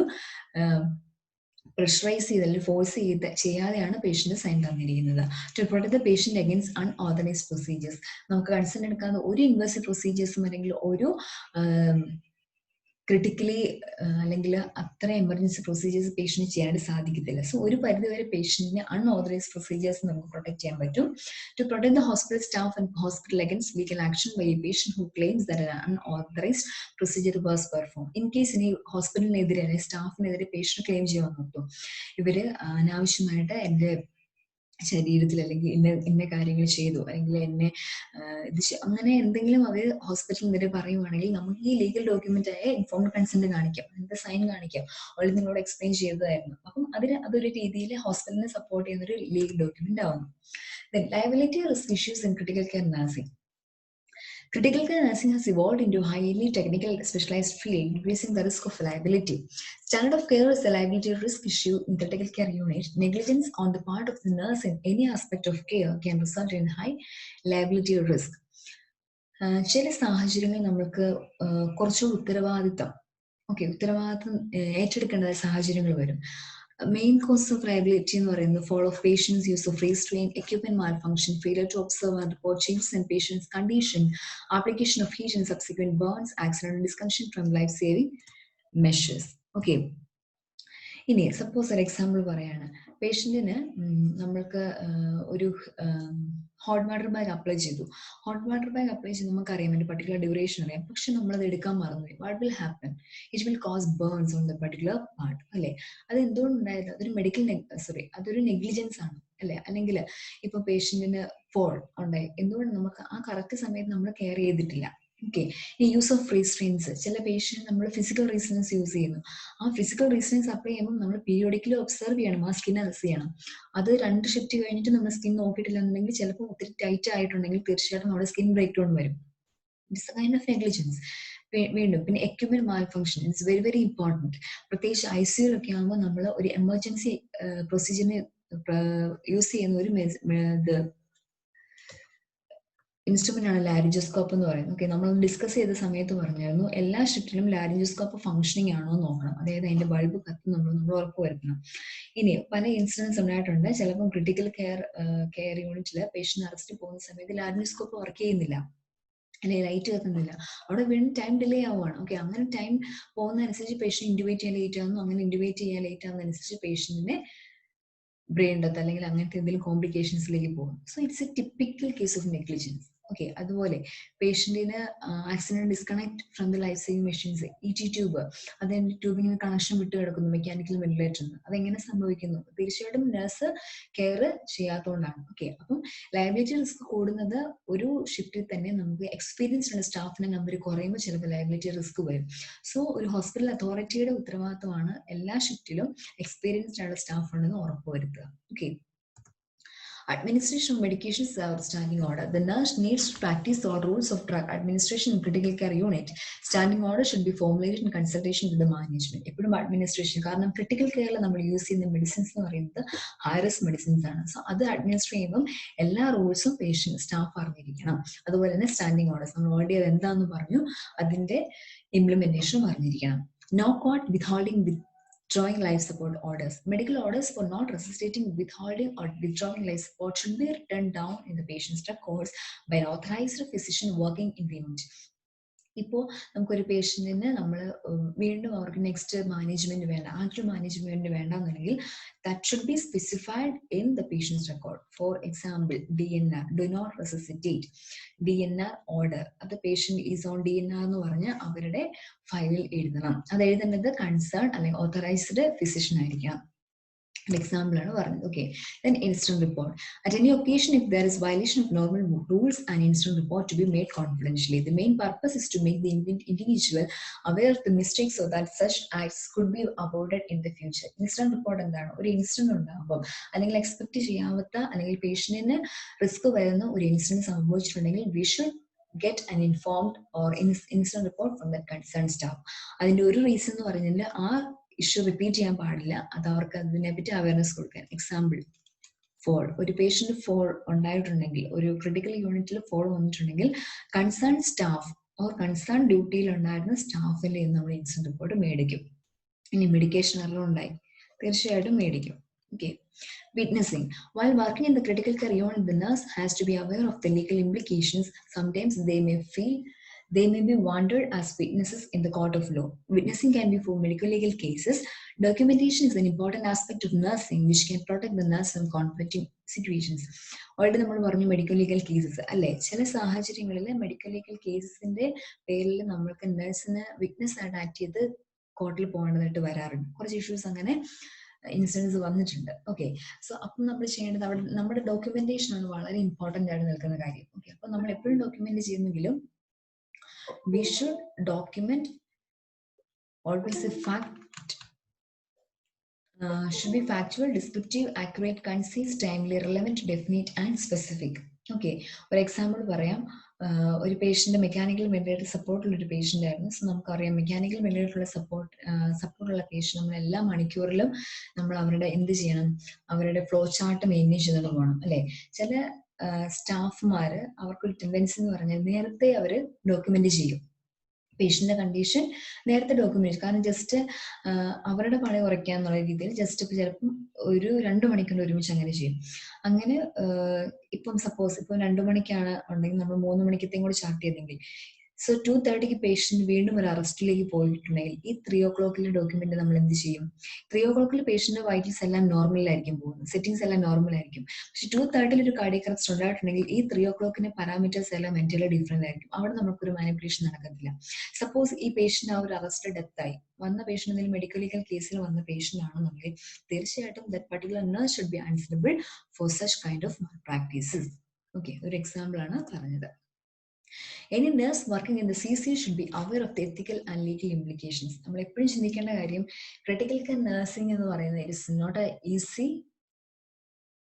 പ്രഷറൈസ് ചെയ്ത് അല്ലെങ്കിൽ ഫോഴ്സ് ചെയ്യാതെയാണ് പേഷ്യന്റ് സൈൻ തന്നിരിക്കുന്നത്. To protect the patient against unauthorised procedures. നമുക്ക് കൺസെന്റ് എടുക്കാതെ ഒരു ഇൻവേസീവ് പ്രൊസീജിയേഴ്സും അല്ലെങ്കിൽ ഒരു ക്രിട്ടിക്കലി അല്ലെങ്കിൽ അത്ര എമർജൻസി പ്രൊസീജിയേഴ്സ് പേഷ്യന്റ് ചെയ്യാനായിട്ട് സാധിക്കത്തില്ല. സോ ഒരു പരിധിവരെ പേഷ്യന്റിന് അൺഓതറൈസ്ഡ് പ്രൊസീജിയേഴ്സ് നമുക്ക് പ്രൊട്ടക്ട് ചെയ്യാൻ പറ്റും. To protect the hospital staff and hospital against legal action by a patient who claims that an unauthorized procedure was performed. In case ഇനി ഹോസ്പിറ്റലിനെതിരെ അല്ലെങ്കിൽ സ്റ്റാഫിനെതിരെ പേഷ്യന്റ് ക്ലെയിം ചെയ്യാൻ നോക്കും, ഇവര് അനാവശ്യമായിട്ട് എന്റെ ശരീരത്തിൽ അല്ലെങ്കിൽ ഇന്ന കാര്യങ്ങൾ ചെയ്തു അല്ലെങ്കിൽ എന്നെ അങ്ങനെ എന്തെങ്കിലും അവർ ഹോസ്പിറ്റലിൽ നിന്നിട്ട് പറയുവാണെങ്കിൽ നമുക്ക് ഈ ലീഗൽ ഡോക്യുമെന്റ് ആയ ഇൻഫോംഡ് കൺസെന്റ് കാണിക്കാം, അതിന്റെ സൈൻ കാണിക്കാം, ഓൾറെഡി നിങ്ങളോട് എക്സ്പ്ലെയിൻ ചെയ്തതായിരുന്നു. അപ്പം അതൊരു രീതിയിൽ ഹോസ്പിറ്റലിനെ സപ്പോർട്ട് ചെയ്യുന്ന ഒരു ലീഗൽ ഡോക്യുമെന്റ് ആവുന്നു. Liability risk issues in critical care nursing. Critical care nursing has evolved into a highly technical specialized field, increasing the risk of liability. Standard of care is a liability risk issue in critical care unit. Negligence on the part of the nurse in any aspect of care can result in high liability risk. ചില സാഹചര്യങ്ങളിൽ നമുക്ക് കുറച്ചുകൂടി ഉത്തരവാദിത്തം ഏറ്റെടുക്കേണ്ട സാഹചര്യങ്ങൾ വരും. Main cause of liability എന്ന് പറയുന്നത് fall of patients, use of restraint, equipment malfunction, failure to observe and report changes in patient's condition, application of heat and subsequent burns, accidental disconnection from life-saving measures. Okay. ഇനി suppose ഒരു example പറയാണ്, പേഷ്യന്റിന് നമ്മൾക്ക് ഒരു hot water bag apply ചെയ്തു. Hot water bag apply ചെയ്ത് നമുക്കറിയാം അതിന്റെ particular duration അറിയാം, പക്ഷെ നമ്മളത് എടുക്കാൻ മറന്നുപോയി. What will happen? It will cause burns on the particular part അല്ലെ. അത് എന്തുകൊണ്ടുണ്ടായത്? അതൊരു നെഗ്ലിജൻസ് ആണ് അല്ലെ. അല്ലെങ്കിൽ ഇപ്പൊ പേഷ്യന്റിന് ഫോൾ ഉണ്ടായി, എന്തുകൊണ്ട് നമുക്ക് ആ കറക്റ്റ് സമയത്ത് നമ്മൾ കെയർ ചെയ്തിട്ടില്ല. ഓക്കെ. ഈ യൂസ് ഓഫ് റീസ്ട്രെയിൻസ്, ചില പേഷ്യന്റ് നമ്മൾ ഫിസിക്കൽ റീസൺസ് യൂസ് ചെയ്യുന്നു. ആ ഫിസിക്കൽ റീസൺസ് അപ്ലൈ ചെയ്യുമ്പോൾ നമ്മൾ പീരിയോഡിക്കലി ഒബ്സർവ് ചെയ്യണം, ആ സ്കിൻ അലസ് ചെയ്യണം. അത് 2 ഷിഫ്റ്റ് കഴിഞ്ഞിട്ട് നമ്മൾ സ്കിൻ നോക്കിയിട്ടില്ല എന്നുണ്ടെങ്കിൽ ചിലപ്പോൾ ഒത്തിരി ടൈറ്റ് ആയിട്ടുണ്ടെങ്കിൽ തീർച്ചയായിട്ടും നമ്മുടെ സ്കിൻ ബ്രേക്ക് ഡൗൺ വരും. It's kind of negligence. വീണ്ടും പിന്നെ equipment Mal function it's very very important. പ്രത്യേകിച്ച് ICU ഒക്കെ ആകുമ്പോൾ നമ്മൾ ഒരു എമർജൻസി പ്രൊസീജിയറിന് യൂസ് ചെയ്യുന്ന ഒരു ഇൻസ്ട്രുമെന്റ് ആണ് ലാരിഞ്ചോസ്കോപ്പ് എന്ന് പറയുന്നത്. ഓക്കെ, നമ്മൾ ഡിസ്കസ് ചെയ്ത സമയത്ത് പറഞ്ഞായിരുന്നു എല്ലാ ഷിഫ്റ്റിലും ലാരിഞ്ചോസ്കോപ്പ് ഫംഗ്ഷനിങ് ആണോ എന്ന് നോക്കണം. അതായത് അതിന്റെ ബൾബ് കത്തും നമ്മൾ ഉറപ്പ് വരുത്തണം. ഇനി പല ഇൻസിഡൻസ് ഉണ്ടായിട്ടുണ്ട്. ചിലപ്പോൾ ക്രിട്ടിക്കൽ കെയർ യൂണിറ്റിൽ പേഷ്യന്റ് അറസ്റ്റ് പോകുന്ന സമയത്ത് ലാരിഞ്ചോസ്കോപ്പ് വർക്ക് ചെയ്യുന്നില്ല അല്ലെങ്കിൽ ലൈറ്റ് കത്തുന്നില്ല, അവിടെ വീണ്ടും ടൈം ഡിലേ ആവുകയാണ്. ഓക്കെ, അങ്ങനെ ടൈം പോകുന്നതനുസരിച്ച് പേഷ്യന്റ് ഇൻറ്റുബേറ്റ് ചെയ്യാൻ ലേറ്റ് ആകുന്നു. അങ്ങനെ ഇൻറ്റുബേറ്റ് ചെയ്യാൻ ലേറ്റ് ആകുന്നതനുസരിച്ച് പേഷ്യന്റിനെ ബ്രെയിൻ ഡെത്ത് അല്ലെങ്കിൽ അങ്ങനത്തെ എന്തെങ്കിലും കോംപ്ലിക്കേഷൻസിലേക്ക് പോകും. So it's a typical case of negligence. Okay, അതുപോലെ പേഷ്യന്റിന് accident disconnect from the life saving machines, ET tube, അതിന്റെ ട്യൂബിന് കണക്ഷൻ വിട്ട് കിടക്കുന്നു മെക്കാനിക്കൽ വെന്റിലേറ്ററിന്. അതെങ്ങനെ സംഭവിക്കുന്നു? തീർച്ചയായിട്ടും നഴ്സ് കെയർ ചെയ്യാത്തതുകൊണ്ടാണ്. ഓക്കെ, അപ്പം ലയബിലിറ്റി റിസ്ക് കൂടുന്നത് ഒരു ഷിഫ്റ്റിൽ തന്നെ നമുക്ക് എക്സ്പീരിയൻസ്ഡ് ഉള്ള സ്റ്റാഫിന്റെ നമ്പർ കുറയുമ്പോൾ ചിലപ്പോൾ ലയബിലിറ്റി റിസ്ക് വരും. സോ ഒരു ഹോസ്പിറ്റൽ അതോറിറ്റിയുടെ ഉത്തരവാദിത്തമാണ് എല്ലാ ഷിഫ്റ്റിലും എക്സ്പീരിയൻസ്ഡ് ആയുള്ള സ്റ്റാഫ് ഉണ്ടെന്ന് ഉറപ്പുവരുത്തുക. Okay. Administration of medications is our standing order. The nurse needs to practice all rules of drug administration in critical care unit. Standing order should be formulated in consultation with the management. എപ്പോഴും administration, കാരണം critical കെയറിൽ നമ്മൾ use ചെയ്യുന്ന medicines എന്ന് പറയുന്നത് high risk medicines ആണ്. So അത് administer ചെയ്യുമ്പം എല്ലാ റൂൾസും പേഷ്യന്റ് സ്റ്റാഫ് അറിഞ്ഞിരിക്കണം. അതുപോലെ തന്നെ സ്റ്റാൻഡിങ് ഓർഡേഴ്സ് നമ്മൾ ഓൾറെഡി അത് എന്താണെന്ന് പറഞ്ഞു, അതിന്റെ ഇംപ്ലിമെന്റേഷനും അറിഞ്ഞിരിക്കണം. No court withholding withdrawing life support orders. Medical orders for not resuscitating, withholding or withdrawing life support should be written down in the patient's records by an authorized physician working in the unit. ഇപ്പോൾ നമുക്കൊരു പേഷ്യന്റിന് നമ്മൾ വീണ്ടും അവർക്ക് next management വേണ്ട, ആദ്യ management വേണ്ടെന്നുണ്ടെങ്കിൽ that should be specified in the patient's record. For example, DNR, do not resuscitate, DNR order, അത് patient is on DNR എന്ന് പറഞ്ഞ് അവരുടെ ഫയലിൽ എഴുതണം. അത് എഴുതേണ്ടത് കൺസേൺ അല്ലെങ്കിൽ ഓതറൈസ്ഡ് ഫിസിഷ്യൻ ആയിരിക്കണം. Example ആണ് പറഞ്ഞത്. Okay, then incident report. At any occasion, if there is violation of normal rules, an incident report to be made confidentially. The main purpose is to make the individual aware of the mistakes so that such acts could be avoided in the future. Incident report എന്താണ്? ഒരു incident ഉണ്ടാകുമ്പോൾ അല്ലെങ്കിൽ expect ചെയ്യാത്ത അല്ലെങ്കിൽ പേഷ്യന്റിന് risk വരുന്ന ഒരു incident സംഭവിച്ചിട്ടുണ്ടെങ്കിൽ we should get an informed or incident report from the concerned staff. അതിന്റെ ഒരു റീസൺ എന്ന് പറഞ്ഞാൽ ആ ഇഷ്യൂ റിപ്പീറ്റ് ചെയ്യാൻ പാടില്ല, അത് അവർക്ക് അതിനെപ്പറ്റി അവയർനെസ് കൊടുക്കാൻ. എക്സാമ്പിൾ, ഫോൾ, ഒരു പേഷ്യന്റ് ഫോൾ ഉണ്ടായിട്ടുണ്ടെങ്കിൽ, ഒരു ക്രിട്ടിക്കൽ യൂണിറ്റിൽ ഫോൾ വന്നിട്ടുണ്ടെങ്കിൽ കൺസേൺ സ്റ്റാഫ് ഓർ കൺസേൺ ഡ്യൂട്ടിയിൽ ഉണ്ടായിരുന്ന സ്റ്റാഫിൽ നിന്ന് നമ്മൾ ഇൻസിഡന്റ് റിപ്പോർട്ട് മേടിക്കും. ഇനി മെഡിക്കേഷൻ എറർ ഉണ്ടായി, തീർച്ചയായിട്ടും മേടിക്കും. Okay. Witnessing. While working in the critical care unit, the nurse has to be aware of the legal implications. Sometimes they may be wanted as witnesses in the court of law. Witnessing can be for medical legal cases. Documentation is an important aspect of nursing which can protect the nurse from conflicting situations. Already നമ്മൾ പറഞ്ഞു medical legal cases അല്ലെ, ചില സാഹചര്യങ്ങളിൽ medical legal കേസസിന്റെ പേരിൽ നമ്മൾക്ക് നഴ്സിന് witness ആയിട്ട് act ചെയ്ത് കോർട്ടിൽ പോകേണ്ടതായിട്ട് വരാറുണ്ട്. കുറച്ച് ഇഷ്യൂസ് അങ്ങനെ ഇൻസിഡൻസ് വന്നിട്ടുണ്ട്. ഓക്കെ, സോ അപ്പം നമ്മൾ ചെയ്യേണ്ടത് അവിടെ നമ്മുടെ ഡോക്യുമെന്റേഷൻ ആണ് വളരെ ഇമ്പോർട്ടന്റ് ആയിട്ട് നിൽക്കുന്ന കാര്യം. ഓക്കെ, അപ്പൊ നമ്മൾ എപ്പോഴും document ചെയ്യുന്നെങ്കിലും we should document always a fact, should be factual, descriptive, accurate, concise, timely, relevant, definite and specific. Okay, ഒരു എക്സാമ്പിൾ പറയാം. ഒരു പേഷ്യന്റ് മെക്കാനിക്കൽ വെന്റിലേറ്റർ സപ്പോർട്ടുള്ള ഒരു പേഷ്യന്റ് ആയിരുന്നു. സോ നമുക്കറിയാം മെക്കാനിക്കൽ വെന്റിലേറ്ററുള്ള സപ്പോർട്ടുള്ള പേഷ്യന്റ് നമ്മൾ എല്ലാ മണിക്കൂറിലും നമ്മൾ അവരുടെ എന്ത് ചെയ്യണം, അവരുടെ ഫ്ലോ ചാർട്ട് മെയിൻറ്റെയിൻ ചെയ്തിട്ട് പോകണം അല്ലെ. ചില സ്റ്റാഫുമാര് അവർക്കൊരു ടെൻഡൻസി എന്ന് പറഞ്ഞാൽ നേരത്തെ അവർ ഡോക്യുമെന്റ് ചെയ്യും പേഷ്യന്റെ കണ്ടീഷൻ, നേരത്തെ ഡോക്യുമെന്റ്. കാരണം ജസ്റ്റ് അവരുടെ പണി കുറയ്ക്കുക എന്നുള്ള രീതിയിൽ ജസ്റ്റ് ഇപ്പം ചിലപ്പം ഒരു 2 മണിക്കൂർ ഒരുമിച്ച് അങ്ങനെ ചെയ്യും. അങ്ങനെ ഇപ്പം സപ്പോസ് ഇപ്പം 2 മണിക്കാണ് ഉണ്ടെങ്കിൽ നമ്മൾ 3 മണിക്കത്തെയും കൂടി ചാർട്ട് ചെയ്തെങ്കിൽ, സോ 2:30 പേഷ്യന്റ് വീണ്ടും ഒരു അറസ്റ്റിലേക്ക് പോയിട്ടുണ്ടെങ്കിൽ ഈ 3 o'clock ഡോക്യുമെന്റ് നമ്മൾ എന്ത് ചെയ്യും? 3 o'clock പേഷ്യന്റ് വൈറ്റൽസ് എല്ലാം നോർമലായിരിക്കും പോകുന്നത്, സെറ്റിംഗ്സ് എല്ലാം നോർമൽ ആയിരിക്കും. പക്ഷെ 2:30 ഒരു കാർഡിയക് അറസ്റ്റ് ഉണ്ടായിട്ടുണ്ടെങ്കിൽ ഈ 3 o'clock പാരാമീറ്റേഴ്സ് എല്ലാം മെന്റലി ഡിഫറെന്റ് ആയിരിക്കും. അവിടെ നമുക്കൊരു മാനിപ്പുലേഷൻ നടക്കത്തില്ല. സപ്പോസ് ഈ പേഷ്യന്റ് ആ ഒരു അറസ്റ്റ് ഡെത്ത് ആയി വന്ന പേഷ്യന്റ് എന്തെങ്കിലും മെഡിക്കൽ ലീഗൽ കേസിൽ വന്ന പേഷ്യന്റ് ആണെന്നുണ്ടെങ്കിൽ തീർച്ചയായിട്ടും that particular nurse should be answerable for such kind of practices. Okay, ഒരു എക്സാമ്പിൾ ആണ് പറഞ്ഞത്. Any nurse working in the CC should be aware of the ethical and legal implications. നമ്മൾ എപ്പോഴും ചിന്തിക്കേണ്ട കാര്യം, ക്രിട്ടിക്കൽ കെയർ നഴ്സിംഗ് എന്ന് പറയുന്നത് it is not a easy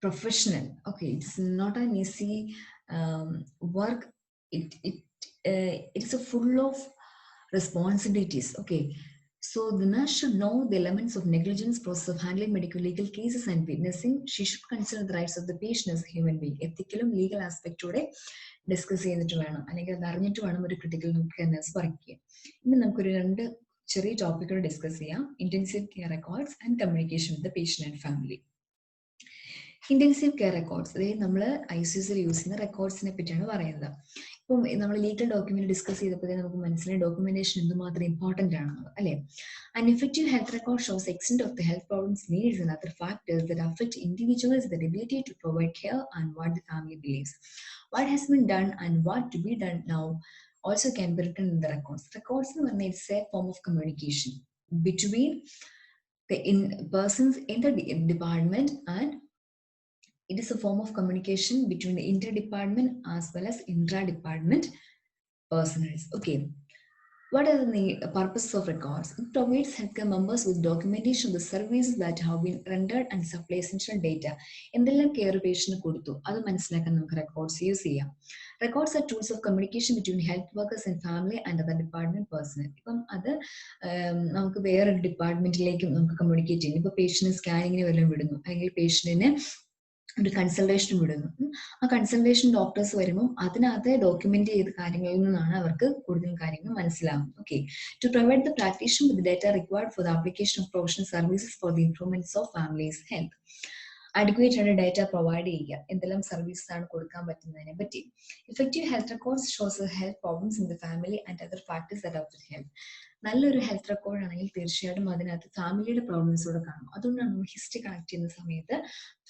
professional. Okay, it's not an easy work. It's a full of responsibilities. Okay, so the nurse should know the elements of negligence, process of handling medical legal cases and witnessing. She should consider the rights of the patient as a human being. Ethical legal aspect discuss ചെയ്തിട്ട് വേണം, അല്ലെങ്കിൽ അത് അറിഞ്ഞിട്ട് വേണം ഒരു critical care nurse work ചെയ്യാൻ. ഇനി നമുക്കൊരു 2 ചെറിയ ടോപ്പിക്കുകൾ ഡിസ്കസ് ചെയ്യാം. Intensive care records and communication with the patient and family. Intensive care records, അതായത് നമ്മൾ ICUസിൽ യൂസ് ചെയ്യുന്ന റെക്കോർഡ്സിനെ പറ്റിയാണ് പറയുന്നത്. ഇപ്പം നമ്മൾ ലീഗൽ ഡോക്യുമെന്റ് ഡിസ്കസ് ചെയ്തപ്പോഴേ നമുക്ക് മനസ്സിലായി ഡോക്യുമെന്റേഷൻ എന്തുമാത്രം ഇമ്പോർട്ടന്റ് ആണെന്ന് അല്ലെ. An effective health record shows the extent of the health problems, needs and other factors that affect individuals, their ability to provide care and what the family believes. What has been done and what to be done now also can be written in the records. Records എന്ന് പറഞ്ഞാൽ it's a form of communication between the persons in the department, and it is a form of communication between the inter-department as well as intra-department personnel. Okay, what are the purposes of records? It provides healthcare members with documentation of the services that have been rendered and supply essential data. എന്തെല്ലാം care patient കൊടുത്തു അത് മനസ്സിലാക്കാൻ നമുക്ക് records use ചെയ്യാം. Records are tools of communication between health workers and family and other department personnel. ഇപ്പം അത് നമുക്ക് വേറൊരു ഡിപ്പാർട്ട്മെന്റിലേക്കും നമുക്ക് കമ്മ്യൂണിക്കേറ്റ് ചെയ്യും. ഇപ്പൊ പേഷ്യന്റ് സ്കാനിങ്ങിന് വല്ലതും വിടുന്നു, അല്ലെങ്കിൽ പേഷ്യന്റിന് ഒരു കൺസൾട്ടേഷൻ വിടുന്നു. ആ കൺസൾട്ടേഷൻ ഡോക്ടേഴ്സ് വരുമ്പോൾ അതിനകത്ത് ഡോക്യുമെന്റ് ചെയ്ത കാര്യങ്ങളിൽ നിന്നാണ് അവർക്ക് കൂടുതൽ കാര്യങ്ങൾ മനസ്സിലാവും. Okay, to provide the practitioner with data required for the application of professional services for the improvements of families health. Adequate ആയിട്ട് ഡേറ്റ പ്രൊവൈഡ് ചെയ്യുക, എന്തെല്ലാം സർവീസസ് ആണ് കൊടുക്കാൻ പറ്റുന്നതിനെ പറ്റി. Effective health records shows health problems in the family and other factors that affect health. നല്ലൊരു health record ആണെങ്കിൽ തീർച്ചയായിട്ടും അതിനകത്ത് ഫാമിലിയുടെ പ്രോബ്ലംസ് കൂടെ കാണും. അതുകൊണ്ടാണ് നമ്മൾ ഹിസ്റ്ററി കണക്ട് ചെയ്യുന്ന സമയത്ത്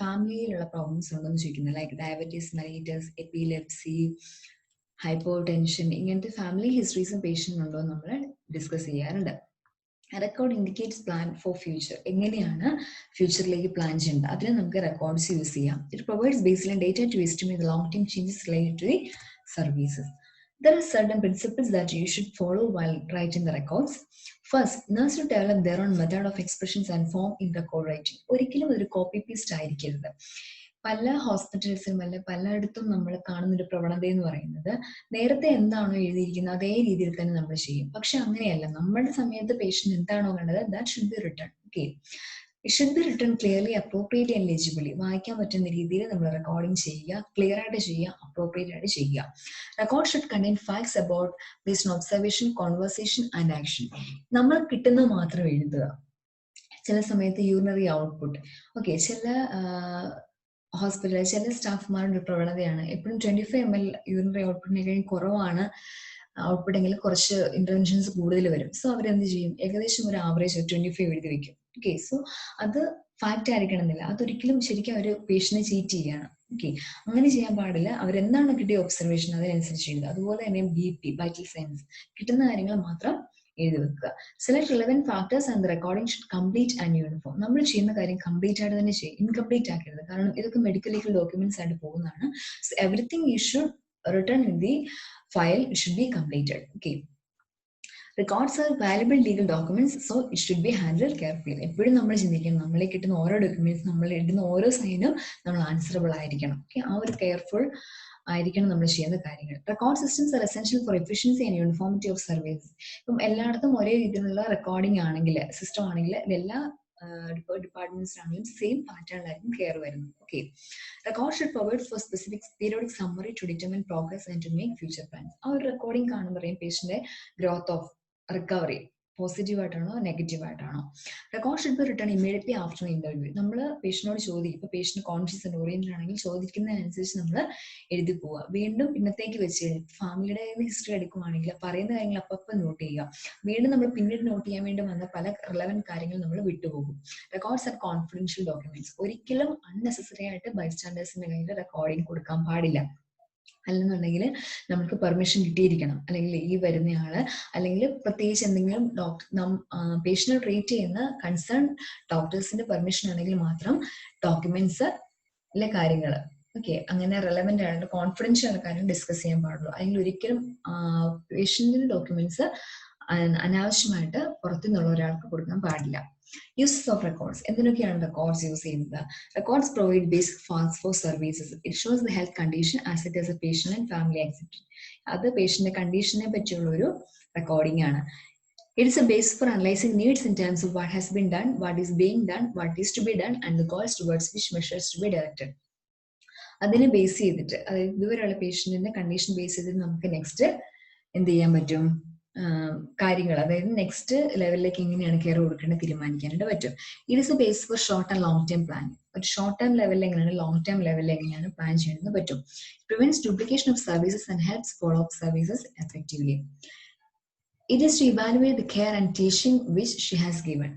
ഫാമിലിയിലുള്ള പ്രോബ്ലംസ് ഉണ്ടെന്ന് ചോദിക്കുന്നത്. Like diabetes mellitus, epilepsy, hypertension, ഇങ്ങനത്തെ ഫാമിലി ഹിസ്റ്ററീസും പേഷ്യന്റ് ഉണ്ടോ എന്ന് നമ്മൾ ഡിസ്കസ് ചെയ്യാറുണ്ട്. Record indicates plan for future. എങ്ങനെയാണ് ഫ്യൂച്ചറിലേക്ക് പ്ലാൻ ചെയ്യേണ്ടത് അതിന് നമുക്ക് റെക്കോർഡ്സ് യൂസ് ചെയ്യാം. It provides baseline data to estimate the long time changes related to the services. There are certain principles that you should follow while writing the records. First, nurse should develop their own method of expressions and form in record writing. ഒരിക്കലും ഒരു copy paste ആയിരിക്കരുത്. പല ഹോസ്പിറ്റൽസിലും അല്ലെ പലയിടത്തും നമ്മൾ കാണുന്ന ഒരു പ്രവണത എന്ന് പറയുന്നത് നേരത്തെ എന്താണോ എഴുതിയിരിക്കുന്നത് അതേ രീതിയിൽ തന്നെ നമ്മൾ ചെയ്യും. പക്ഷെ അങ്ങനെയല്ല, നമ്മുടെ സമയത്ത് പേഷ്യന്റ് എന്താണോ കണ്ടത് that should be written. Okay, it should be written clearly, appropriately and legibly. വായിക്കാൻ പറ്റുന്ന രീതിയിൽ നമ്മൾ റെക്കോർഡിംഗ് ചെയ്യുക, ക്ലിയർ ആയിട്ട് ചെയ്യുക, അപ്രോപ്രിയേറ്റ് ആയിട്ട് ചെയ്യുക. Record should contain facts about based on observation, conversation and action. നമ്മൾ കിട്ടുന്നത് മാത്രം എഴുതുക. ചില സമയത്ത് യൂറിനറി ഔട്ട്പുട്ട്, ഓക്കെ, ചില ഹോസ്പിറ്റലിൽ ചില സ്റ്റാഫ്മാരുടെ പ്രവണതയാണ് എപ്പോഴും 25 ml യൂറിനറി ഔട്ട്പുട്ടിനെ കഴിഞ്ഞ് കുറവാണ് ഔട്ട്പുട്ട് എങ്കിൽ കുറച്ച് ഇന്റർവെൻഷൻസ് കൂടുതൽ വരും. സോ അവരെന്ത് ചെയ്യും, ഏകദേശം ഒരു ആവറേജ് 25 എഴുതി വെക്കും. ഓക്കെ, സോ അത് ഫാക്റ്റ് ആയിരിക്കണമെന്നില്ല, അതൊരിക്കലും ശരിക്കും ഒരു പേഷ്യന്റിനെ ചീറ്റ് ചെയ്യാണ്. ഓക്കെ, അങ്ങനെ ചെയ്യാൻ പാടില്ല. അവരെന്താണ് കിട്ടിയ ഒബ്സർവേഷൻ അതിനനുസരിച്ച് എഴുതുക. അതുപോലെ തന്നെ BP, വൈറ്റൽ സൈൻസ്, കിട്ടുന്ന കാര്യങ്ങൾ മാത്രം എഴുതി വെക്കുക. Select relevant factors and the recording should complete and uniform. നമ്മൾ ചെയ്യുന്ന കാര്യം കംപ്ലീറ്റ് ആയിട്ട് തന്നെ ചെയ്യും, ഇൻകംപ്ലീറ്റ് ആക്കരുത്. കാരണം ഇതൊക്കെ മെഡിക്കൽ ലീഗൽ ഡോക്യുമെന്റ്സ് ആയിട്ട് പോകുന്നതാണ്. So everything you should return in the file should be completed. Okay. Records are valuable legal documents, so it should be handled carefully. എപ്പോഴും നമ്മൾ ചിന്തിക്കണം, നമ്മളെ കിട്ടുന്ന ഓരോ ഡോക്യുമെന്റ്സ്, നമ്മൾ ഇടുന്ന ഓരോ സൈനും നമ്മൾ ആൻസറബിൾ ആയിരിക്കണം. ഓക്കെ, ആ ഒരു കെയർഫുൾ ആയിരിക്കണം നമ്മൾ ചെയ്യുന്ന കാര്യങ്ങൾ. Record systems are essential for efficiency and uniformity of services. ഇപ്പം എല്ലായിടത്തും ഒരേ രീതിയിലുള്ള റെക്കോർഡിംഗ് ആണെങ്കിൽ, സിസ്റ്റം ആണെങ്കിൽ, എല്ലാ ഡിപ്പാർട്ട്മെന്റ്സിലാണെങ്കിലും സെയിം പാറ്റേണിലായിരിക്കും കെയർ വരുന്നത്. Okay. Record should provide for specific periodic summary to determine progress and to make future plans. ആ ഒരു റെക്കോർഡിംഗ് കാണുമ്പോൾ പറയും പേഷ്യന്റെ ഗ്രോത്ത് ഓഫ് റിക്കവറി പോസിറ്റീവ് ആയിട്ടാണോ നെഗറ്റീവ് ആയിട്ടാണോ. Record should be return immediately after interview. നമ്മൾ പേഷ്യനോട് ചോദിക്കും, ഇപ്പൊ പേഷ്യന്റ് കോൺഷ്യസ് ആൻഡ് ഓറിയന്റഡ് ആണെങ്കിൽ ചോദിക്കുന്നതിനനുസരിച്ച് നമ്മൾ എഴുതി പോവുക. വീണ്ടും പിന്നത്തേക്ക് വെച്ച് കഴിഞ്ഞാൽ ഫാമിലിയുടെ ഹിസ്റ്ററി എടുക്കുവാണെങ്കിൽ പറയുന്ന കാര്യങ്ങൾ അപ്പം നോട്ട് ചെയ്യുക. വീണ്ടും നമ്മൾ പിന്നീട് നോട്ട് ചെയ്യാൻ വേണ്ടി വന്ന പല റിലവൻറ്റ് കാര്യങ്ങൾ നമ്മൾ വിട്ടുപോകും. Records R confidential documents. ഒരിക്കലും അൺനെസസറി ആയിട്ട് ബൈസ്റ്റാൻഡേഴ്സിന്റെ കയ്യിൽ റെക്കോർഡിംഗ് കൊടുക്കാൻ പാടില്ല. അല്ലെന്നുണ്ടെങ്കിൽ നമുക്ക് പെർമിഷൻ കിട്ടിയിരിക്കണം, അല്ലെങ്കിൽ ഈ വരുന്നയാള് അല്ലെങ്കിൽ പ്രത്യേകിച്ച് എന്തെങ്കിലും പേഷ്യന്റ് ട്രീറ്റ് ചെയ്യുന്ന കൺസേൺ ഡോക്ടേഴ്സിന്റെ പെർമിഷൻ ആണെങ്കിൽ മാത്രം ഡോക്യുമെന്റ്സിലെ കാര്യങ്ങൾ ഓക്കെ അങ്ങനെ റെലവെന്റ് ആയിട്ട് കോൺഫിഡൻഷ്യൽ ആയ കാര്യം ഡിസ്കസ് ചെയ്യാൻ പാടുള്ളൂ. അല്ലെങ്കിൽ ഒരിക്കലും പേഷ്യന്റിന്റെ ഡോക്യുമെന്റ്സ് അനാവശ്യമായിട്ട് പുറത്തുനിന്നുള്ള ഒരാൾക്ക് കൊടുക്കാൻ പാടില്ല. Uses of records. എന്തിനൊക്കെയാണ് റെക്കോർഡ്സ് യൂസ് ചെയ്യുന്നത്? Records provide basic facts for services. It shows the health condition as it as a patient and family accepted. അത് പേഷ്യന്റിന്റെ കണ്ടീഷനെ പറ്റിയുള്ള ഒരു റെക്കോർഡിംഗ് ആണ്. It is a base for analyzing needs in terms of what has been done, what is being done, what is to be done, and the goals towards which measures to be directed. അതിനെ base ചെയ്തിട്ട്, അതായത് ഇതുവരെയുള്ള പേഷ്യന്റിന്റെ condition base ചെയ്തിട്ട് നമുക്ക് next എന്ത് ചെയ്യാൻ പറ്റും, കാര്യങ്ങൾ, അതായത് നെക്സ്റ്റ് ലെവലിലേക്ക് എങ്ങനെയാണ് കെയർ കൊടുക്കേണ്ടത് തീരുമാനിക്കാനായിട്ട് പറ്റും. It is a base for short and long term plan. ഒരു ഷോർട്ട് ടേം ലെവലിൽ എങ്ങനെയാണ്, ലോങ് ടേം ലെവലിൽ എങ്ങനെയാണ് പ്ലാൻ ചെയ്യുന്നത് പറ്റും. Prevents duplication of services and helps follow up services effectively. It is to evaluate the care and teaching which she has given.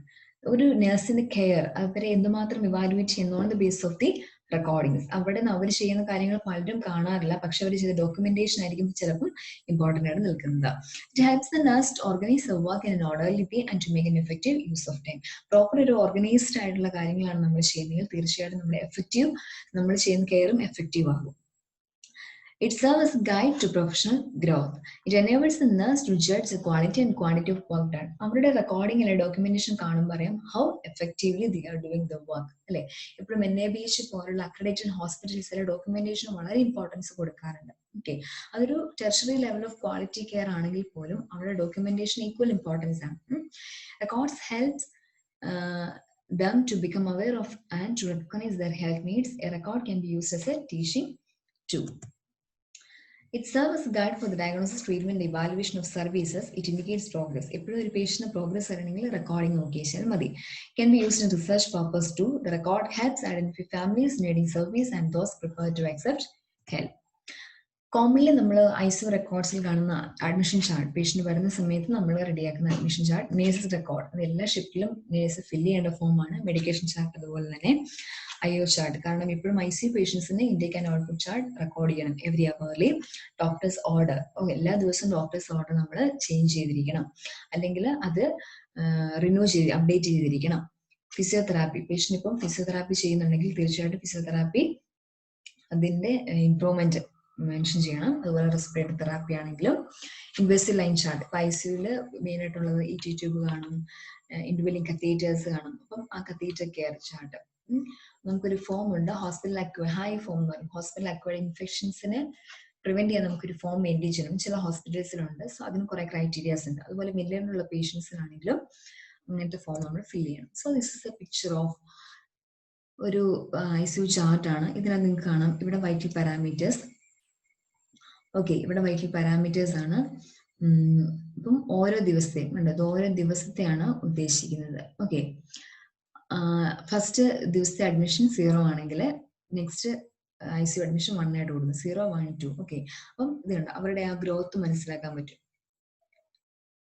ഒരു നഴ്സിന്റെ care അവരെ എന്തുമാത്രം ഇവാലുവേറ്റ് ചെയ്യുന്നു on the base of the recordings. അവിടെ നിന്ന് അവർ ചെയ്യുന്ന കാര്യങ്ങൾ പലരും കാണാറില്ല, പക്ഷെ അവർ ചെയ്ത ഡോക്യുമെന്റേഷൻ ആയിരിക്കും ചിലപ്പോൾ ഇമ്പോർട്ടന്റ് ആയിട്ട് നിൽക്കുന്നത്. It helps the nurse to organise the work in an orderly way and to make an effective use of time. Proper ഒരു ഓർഗനൈസ്ഡ് ആയിട്ടുള്ള കാര്യങ്ങളാണ് നമ്മൾ ചെയ്യുന്നതെങ്കിൽ തീർച്ചയായിട്ടും നമ്മൾ ചെയ്യുന്ന കെയറും എഫക്റ്റീവ് ആകും. It serves as a guide to professional growth. It enables the nurse to judge the quality and quantity of work done. അവരുടെ റെക്കോർഡിംഗ് അല്ലെ ഡോക്യുമെന്റേഷൻ കാണുമ്പോൾ അറിയാം how effectively they are doing the work അല്ലെ. ഇപ്പോഴും NABH പോലുള്ള accredited ഹോസ്പിറ്റൽസിലെ documentation വളരെ importance കൊടുക്കാറുണ്ട്. Okay, അതൊരു tertiary level of quality care ആണെങ്കിൽ പോലും അവരുടെ ഡോക്യുമെന്റേഷൻ ഈക്വൽ ഇമ്പോർട്ടൻസ് ആണ്. Records helps them to become aware of and to recognize their health needs. A record can be used as a teaching tool. It serves as a guide for the diagnosis, treatment, and evaluation of services. It indicates progress. എപ്പോഴും ഒരു patient progress അറിയണമെങ്കിൽ recording നോക്കിയാൽ മതി. Can be used in research purpose too. The record helps identify families needing service and those prepared to accept help. Commonly നമ്മൾ ICU റെക്കോർഡ്സിൽ കാണുന്ന admission chart, patient വരുന്ന സമയത്ത് നമ്മൾ റെഡിയാക്കുന്ന അഡ്മിഷൻ ചാർട്ട്, നേഴ്സസ് റെക്കോർഡ്, അത് എല്ലാ ഷിഫ്റ്റിലും നേഴ്സ് ഫില്ല് ചെയ്യേണ്ട ഫോമാണ്. Medication chart അതുപോലെ തന്നെ IO ചാർട്ട്. കാരണം ഇപ്പോഴും ICU പേഷ്യൻസിന് intake and output chart record ചെയ്യണം എവറി അവർലി. ഡോക്ടേഴ്സ് ഓർഡർ, എല്ലാ ദിവസവും ഡോക്ടേഴ്സ് ഓർഡർ നമ്മൾ ചേഞ്ച് ചെയ്തിരിക്കണം, അല്ലെങ്കിൽ അത് റിന്യൂ ചെയ്ത് അപ്ഡേറ്റ് ചെയ്തിരിക്കണം. ഫിസിയോതെറാപ്പി, പേഷ്യന്റ് ഇപ്പം ഫിസിയോതെറാപ്പി ചെയ്യുന്നുണ്ടെങ്കിൽ തീർച്ചയായിട്ടും ഫിസിയോതെറാപ്പി അതിന്റെ ഇംപ്രൂവ്മെന്റ് മെൻഷൻ ചെയ്യണം. അതുപോലെ റെസ്പിറേറ്ററി തെറാപ്പി ആണെങ്കിലും ഇൻവെസീവ് ലൈൻ ചാർട്ട്. ഇപ്പൊ ICUവിൽ മെയിൻ ആയിട്ടുള്ളത് ET ട്യൂബ് കാണും, ഇൻഡ്വെല്ലിംഗ് കത്തീറ്റേഴ്സ് കാണും. അപ്പം ആ കത്തീറ്റർ കെയർ ചാർട്ട്. നമുക്കൊരു ഫോം ഉണ്ട്, ഹോസ്പിറ്റൽ ഹൈ ഫോം എന്ന് പറയും. ഹോസ്പിറ്റൽ അക്വയർഡ് ഇൻഫെക്ഷൻസിനെ പ്രിവെന്റ് ചെയ്യാൻ നമുക്കൊരു ഫോം മെയിൻറ്റെയിൻ ചെയ്യണം. ചില ഹോസ്പിറ്റൽസിലുണ്ട്, സോ അതിന് കുറെ ക്രൈറ്റീരിയാസ് ഉണ്ട്. അതുപോലെ മില്ലിയനിലുള്ള പേഷ്യൻസിനാണെങ്കിലും അങ്ങനത്തെ ഫോം നമ്മൾ ഫിൽ ചെയ്യണം. So this is A picture of ഒരു ICU ചാർട്ടാണ്. ഇതിനകത്ത് നിങ്ങൾക്ക് കാണാം ഇവിടെ വൈറ്റൽ പാരാമീറ്റേഴ്സ്. ഓക്കെ, ഇവിടെ വൈറ്റൽ പാരാമീറ്റേഴ്സ് ആണ്. ഇപ്പം ഓരോ ദിവസത്തെയാണ് ഉദ്ദേശിക്കുന്നത്. ഓക്കെ, ഫസ്റ്റ് ദിവസത്തെ അഡ്മിഷൻ 0 ആണെങ്കിൽ നെക്സ്റ്റ് ICU അഡ്മിഷൻ 1 ആയിട്ട് കൊടുക്കുന്നു. 0, 1, 2. ഓക്കെ, അപ്പം ഇതുണ്ട്, അവരുടെ ആ ഗ്രോത്ത് മനസ്സിലാക്കാൻ പറ്റും.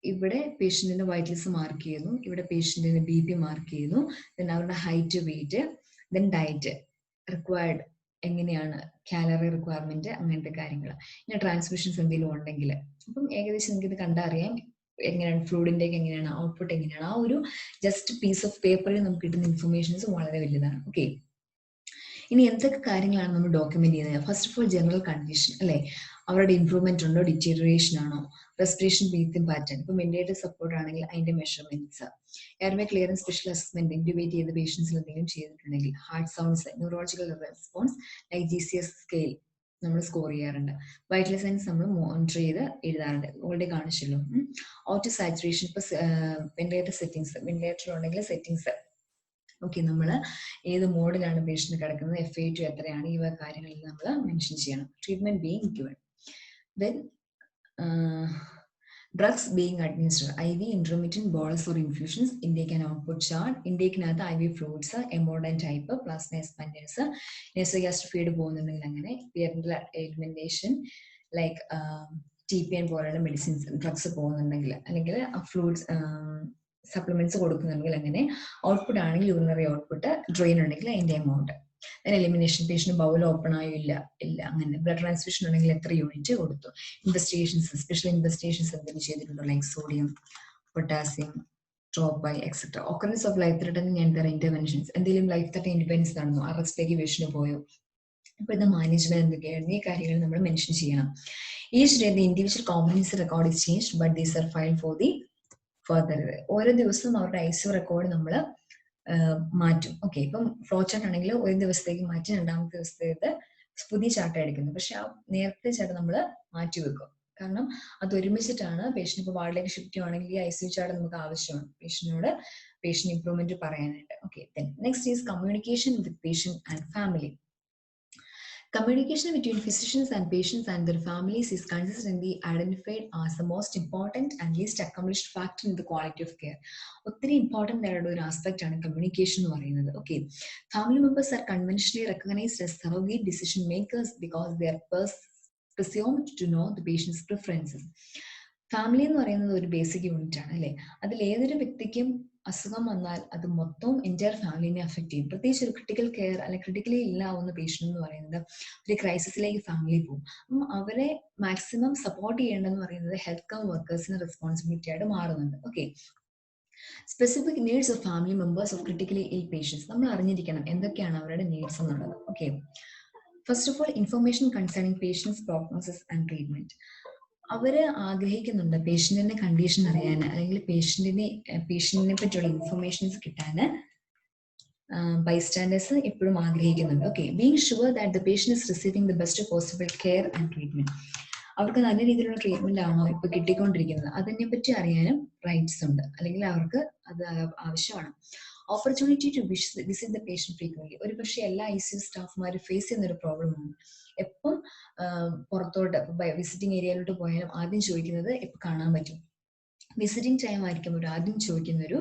ഇവിടെ പേഷ്യന്റിന്റെ വൈറ്റൽസ് മാർക്ക് ചെയ്യുന്നു, ഇവിടെ പേഷ്യന്റിന്റെ BP മാർക്ക് ചെയ്യുന്നു, then അവരുടെ height, weight, then diet required എങ്ങനെയാണ്, കാലറി റിക്വയർമെന്റ്, അങ്ങനത്തെ കാര്യങ്ങൾ. പിന്നെ ട്രാൻസ്മിഷൻസ് എന്തെങ്കിലും ഉണ്ടെങ്കിൽ അപ്പം ഏകദേശം നിങ്ങൾക്ക് ഇത് കണ്ടറിയാം എങ്ങനെയാണ് ഫ്ലൂയിഡിൻ്റെ എങ്ങനെയാണ് ഔട്ട്പുട്ട് എങ്ങനെയാണ്, ആ ഒരു ജസ്റ്റ് പീസ് ഓഫ് പേപ്പറിൽ നമുക്ക് കിട്ടുന്ന ഇൻഫർമേഷൻസ് വളരെ വലുതാണ്. ഓക്കെ, ഇനി എന്തൊക്കെ കാര്യങ്ങളാണ് നമ്മൾ ഡോക്യുമെന്റ് ചെയ്യുന്നത്? First of all general condition അല്ലേ, അവരുടെ ഇംപ്രൂവ്മെന്റ് ഉണ്ടോ, ഡിറ്റീരിയേഷൻ ആണോ, റെസ്പിറേഷൻ ബ്രീത്തിങ് പാറ്റേൺ, ഇപ്പൊ വെന്റിലേറ്റർ സപ്പോർട്ട് ആണെങ്കിൽ അതിന്റെ measurements, airway clearance special assessment, intubate ചെയ്ത പേഷ്യൻസിൽ എന്തെങ്കിലും ചെയ്തിട്ടുണ്ടെങ്കിൽ, heart sounds, neurological response like GCS scale നമ്മൾ സ്കോർ ചെയ്യാറുണ്ട്. വൈറ്റൽ സൈൻസ് നമ്മൾ മോണിറ്റർ ചെയ്ത് എഴുതാറുണ്ട്, ഓൾറെഡി കാണിച്ചല്ലോ. ഓട്ടോ സാച്ചുറേഷൻ, ഇപ്പൊ വെന്റിലേറ്റർ സെറ്റിംഗ്സ്, വെന്റിലേറ്റർ ഉണ്ടെങ്കിൽ സെറ്റിംഗ്സ്, ഓക്കെ, നമ്മൾ ഏത് മോഡിലാണ് പേഷ്യന്റ് കിടക്കുന്നത്, FA2 എത്രയാണ്, ഈ കാര്യങ്ങളിൽ നമ്മൾ മെൻഷൻ ചെയ്യണം. Treatment being given, when drugs being administered, IV, intermittent, bolus or infusions, intake and output chart, ഇൻടേക്കിനകത്ത് IV fluids, എമോഡൻ type, plasma expanders, nasogastric feed പോകുന്നുണ്ടെങ്കിൽ അങ്ങനെ, പിയറിന്റെ എലിമെന്റേഷൻ ലൈക്ക് TPN പോലുള്ള മെഡിസിൻസ് ഡ്രഗ്സ് പോകുന്നുണ്ടെങ്കിൽ, അല്ലെങ്കിൽ ഫ്ലൂയിഡ്സ് സപ്ലിമെന്റ്സ് കൊടുക്കുന്നുണ്ടെങ്കിൽ അങ്ങനെ, ഔട്ട്പുട്ട് ആണെങ്കിൽ യൂറിനറി ഔട്ട്പുട്ട്, ഡ്രെയിൻ ഉണ്ടെങ്കിൽ അതിന്റെ amount, elimination, patient bowel open ആയോ ഇല്ല, അങ്ങനെ ബ്ലഡ് ട്രാൻസ്ഫ്യൂഷൻ ഉണ്ടെങ്കിൽ എത്ര യൂണിറ്റ് കൊടുത്തു, ഇൻവെസ്റ്റിഗേഷൻസ്, സ്പെഷ്യൽ ഇൻവെസ്റ്റിഗേഷൻസ് എന്തെങ്കിലും ചെയ്തിട്ടുണ്ടോ, like sodium, potassium, ട്രോപ്പൈ etcetera, occurrence of life threatening and interventions, എന്തെങ്കിലും ലൈഫ് ത്രെട്ടനിങ് ഇൻഡിപെൻഡൻസ് നടന്നു, അറസ്റ്റിലേക്ക് പേഷ്യന്റ് പോയോ, അപ്പൊ ഇത് മാനേജ്മെന്റ് എന്തൊക്കെയാണ്, ഈ കാര്യങ്ങൾ നമ്മൾ മെൻഷൻ ചെയ്യണം. Each day the individual competency record is changed but these are file for the further. ഓരോ ദിവസവും അവരുടെ ICU റെക്കോർഡ് നമ്മൾ മാറ്റും. ഓക്കെ, ഇപ്പം ഫ്ലോ ചാർട്ട് ആണെങ്കിൽ ഒരു ദിവസത്തേക്ക് മാറ്റി രണ്ടാമത്തെ ദിവസത്തേക്ക് പുതിയ ചാർട്ട് എടുക്കുന്നത്, പക്ഷെ ആ നേരത്തെ ചാർട്ട് നമ്മൾ മാറ്റി വെക്കും, കാരണം അത് ഒരുമിച്ചിട്ടാണ് പേഷ്യന്റ് ഇപ്പോൾ വാർഡിലേക്ക് ഷിഫ്റ്റ് ചെയ്യുവാണെങ്കിൽ ഈ ICU ചാർട്ട് നമുക്ക് ആവശ്യമാണ് പേഷ്യന്റിനോട് പേഷ്യന്റ് ഇംപ്രൂവ്മെന്റ് പറയാനായിട്ട്. Okay, next is communication with patient and family. Communication between physicians and patients and their families is consistently identified as the most important and least accomplished factor in the quality of care. ഒത്തിരി important ആയിട്ടുള്ള ഒരു aspect ആണ് communication എന്ന് പറയുന്നത്. Okay, family members are conventionally recognised as surrogate decision makers because they are presumed to know the patient's preferences. Family എന്ന് പറയുന്നത് ഒരു basic unit ആണ് അല്ലേ, അതിൽ ഏതൊരു വ്യക്തിക്കും അസുഖം വന്നാൽ അത് മൊത്തം എൻറ്റയർ ഫാമിലിനെ അഫക്ട് ചെയ്യും. പ്രത്യേകിച്ച് ഒരു ക്രിട്ടിക്കൽ കെയർ അല്ലെങ്കിൽ ക്രിട്ടിക്കലി ഇല്ലാവുന്ന പേഷ്യൻ്റ് എന്ന് പറയുന്നത് ഒരു ക്രൈസിസിലേക്ക് ഫാമിലി പോകും. അപ്പം അവരെ മാക്സിമം സപ്പോർട്ട് ചെയ്യേണ്ടതെന്ന് പറയുന്നത് ഹെൽത്ത് കെയർ വർക്കേഴ്സിന് റെസ്പോൺസിബിലിറ്റി ആയിട്ട് മാറുന്നുണ്ട്. Okay, specific needs of family members of critically ill patients, നമ്മൾ അറിഞ്ഞിരിക്കണം എന്തൊക്കെയാണ് അവരുടെ നീഡ്സ് എന്നുള്ളത്. Okay, first of all information concerning patient's prognosis and treatment. അവര് ആഗ്രഹിക്കുന്നുണ്ട് പേഷ്യന്റിന്റെ കണ്ടീഷൻ അറിയാൻ, അല്ലെങ്കിൽ പേഷ്യന്റിനെ പറ്റിയുള്ള ഇൻഫർമേഷൻസ് കിട്ടാൻ ബൈസ്റ്റാൻഡേഴ്സ് എപ്പോഴും ആഗ്രഹിക്കുന്നുണ്ട്. Okay, being sure that the patient is receiving the best possible care and treatment. അവർക്ക് നല്ല രീതിയിലുള്ള ട്രീറ്റ്മെന്റ് ആണോ ഇപ്പൊ കിട്ടിക്കൊണ്ടിരിക്കുന്നത്, അതിനെ പറ്റി അറിയാനും റൈറ്റ്സ് ഉണ്ട്, അല്ലെങ്കിൽ അവർക്ക് അത് ആവശ്യമാണ്. Opportunity to visit the patient frequently. ഒരു പക്ഷേ എല്ലാ ICU സ്റ്റാഫ്മാരും ഫേസ് ചെയ്യുന്ന ഒരു പ്രോബ്ലമാണ്. എപ്പം പുറത്തോട്ട് വിസിറ്റിംഗ് ഏരിയയിലോട്ട് പോയാലും ആദ്യം ചോദിക്കുന്നത് എപ്പോൾ കാണാൻ പറ്റും, വിസിറ്റിംഗ് ടൈം ആയിരിക്കും അവർ ആദ്യം ചോദിക്കുന്ന ഒരു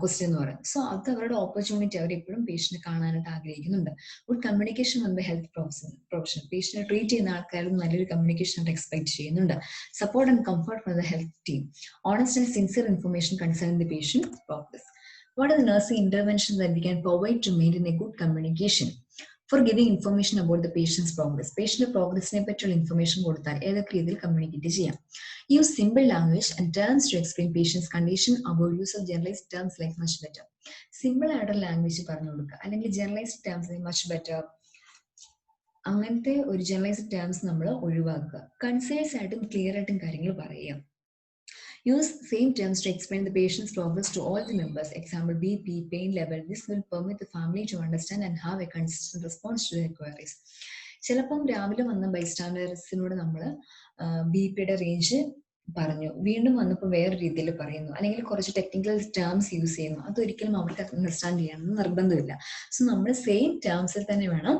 ക്വസ്റ്റ്യൻ എന്ന് പറയുന്നത്. സോ അത് അവരുടെ ഓപ്പർച്യൂണിറ്റി, അവർ എപ്പോഴും പേഷ്യന്റ് കാണാനായിട്ട് ആഗ്രഹിക്കുന്നുണ്ട്. Good communication with health profession, പേഷ്യന്റിനെ ട്രീറ്റ് ചെയ്യുന്ന ആൾക്കാരും നല്ലൊരു കമ്മ്യൂണിക്കേഷൻ ആയിട്ട് എക്സ്പെക്ട് ചെയ്യുന്നുണ്ട്. Support and comfort from the health team. Honest and sincere information concerning the patient progress. What are the nursing interventions that we can provide to maintain a good communication? For giving information about the patient's progress. Patient progressനെ പറ്റിയുള്ള information കൊടുത്താൽ ഏതൊക്കെ രീതിയിൽ communicate ചെയ്യാം. Use simple language and terms to explain patient's condition. Avoid use of generalized terms like much better. Simple ആയിട്ടുള്ള language പറഞ്ഞു കൊടുക്കുക, അല്ലെങ്കിൽ generalised terms much better, അങ്ങനത്തെ ഒരു ജനറലൈസ്ഡ് ടേംസ് നമ്മൾ ഒഴിവാക്കുക. കൺസേഴ്സ് ആയിട്ടും ക്ലിയർ ആയിട്ടും കാര്യങ്ങൾ പറയുക. Use same terms to explain the patient's progress to all the members. Example, BP, pain level. This will permit the family to understand and have a consistent response to their queries. ചിലപ്പം രാവിലെ വന്ന ബൈസ്റ്റാൻഡേഴ്സിനോട് നമ്മൾ BP range പറഞ്ഞു, വീണ്ടും വന്നപ്പോൾ വേറെ രീതിയിൽ പറയുന്നു, അല്ലെങ്കിൽ കുറച്ച് ടെക്നിക്കൽ ടേംസ് യൂസ് ചെയ്യുന്നു, അതൊരിക്കലും അവർക്ക് അണ്ടർസ്റ്റാൻഡ് ചെയ്യണമെന്ന് നിർബന്ധമില്ല. സോ നമ്മൾ സെയിം ടേംസിൽ തന്നെ വേണം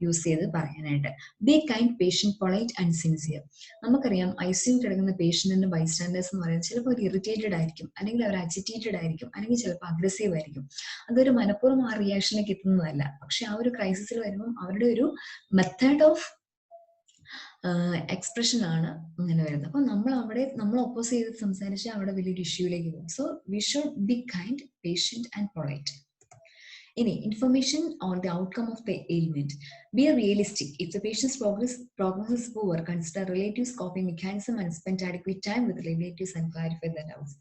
യൂസ് ചെയ്ത് പറയാനായിട്ട്. Be kind, patient, polite and sincere. നമുക്കറിയാം ICU കിടക്കുന്ന പേഷ്യന്റിന്റെ ബൈസ്റ്റാൻഡേഴ്സ് എന്ന് പറയുന്നത് ചിലപ്പോൾ അവർ ഇറിറ്റേറ്റഡ് ആയിരിക്കും, അല്ലെങ്കിൽ അവർ അജിറ്റേറ്റഡ് ആയിരിക്കും, അല്ലെങ്കിൽ ചിലപ്പോൾ അഗ്രസീവ് ആയിരിക്കും. അതൊരു മനഃപൂർവ്വം ആ റിയാക്ഷനിലേക്ക് എത്തുന്നതല്ല, പക്ഷെ ആ ഒരു ക്രൈസിസിൽ വരുമ്പം അവരുടെ ഒരു മെത്തേഡ് ഓഫ് എക്സ്പ്രഷൻ ആണ് അങ്ങനെ വരുന്നത്. അപ്പൊ നമ്മൾ ഒപ്പോസ് ചെയ്ത് സംസാരിച്ച് അവിടെ വലിയൊരു ഇഷ്യൂയിലേക്ക് പോകും. So we should be kind, patient and polite. Information on the outcome of the ailment. Be realistic. If the patient's progress is poor, consider relatives' coping mechanism and spend adequate time with relatives and clarify their doubts.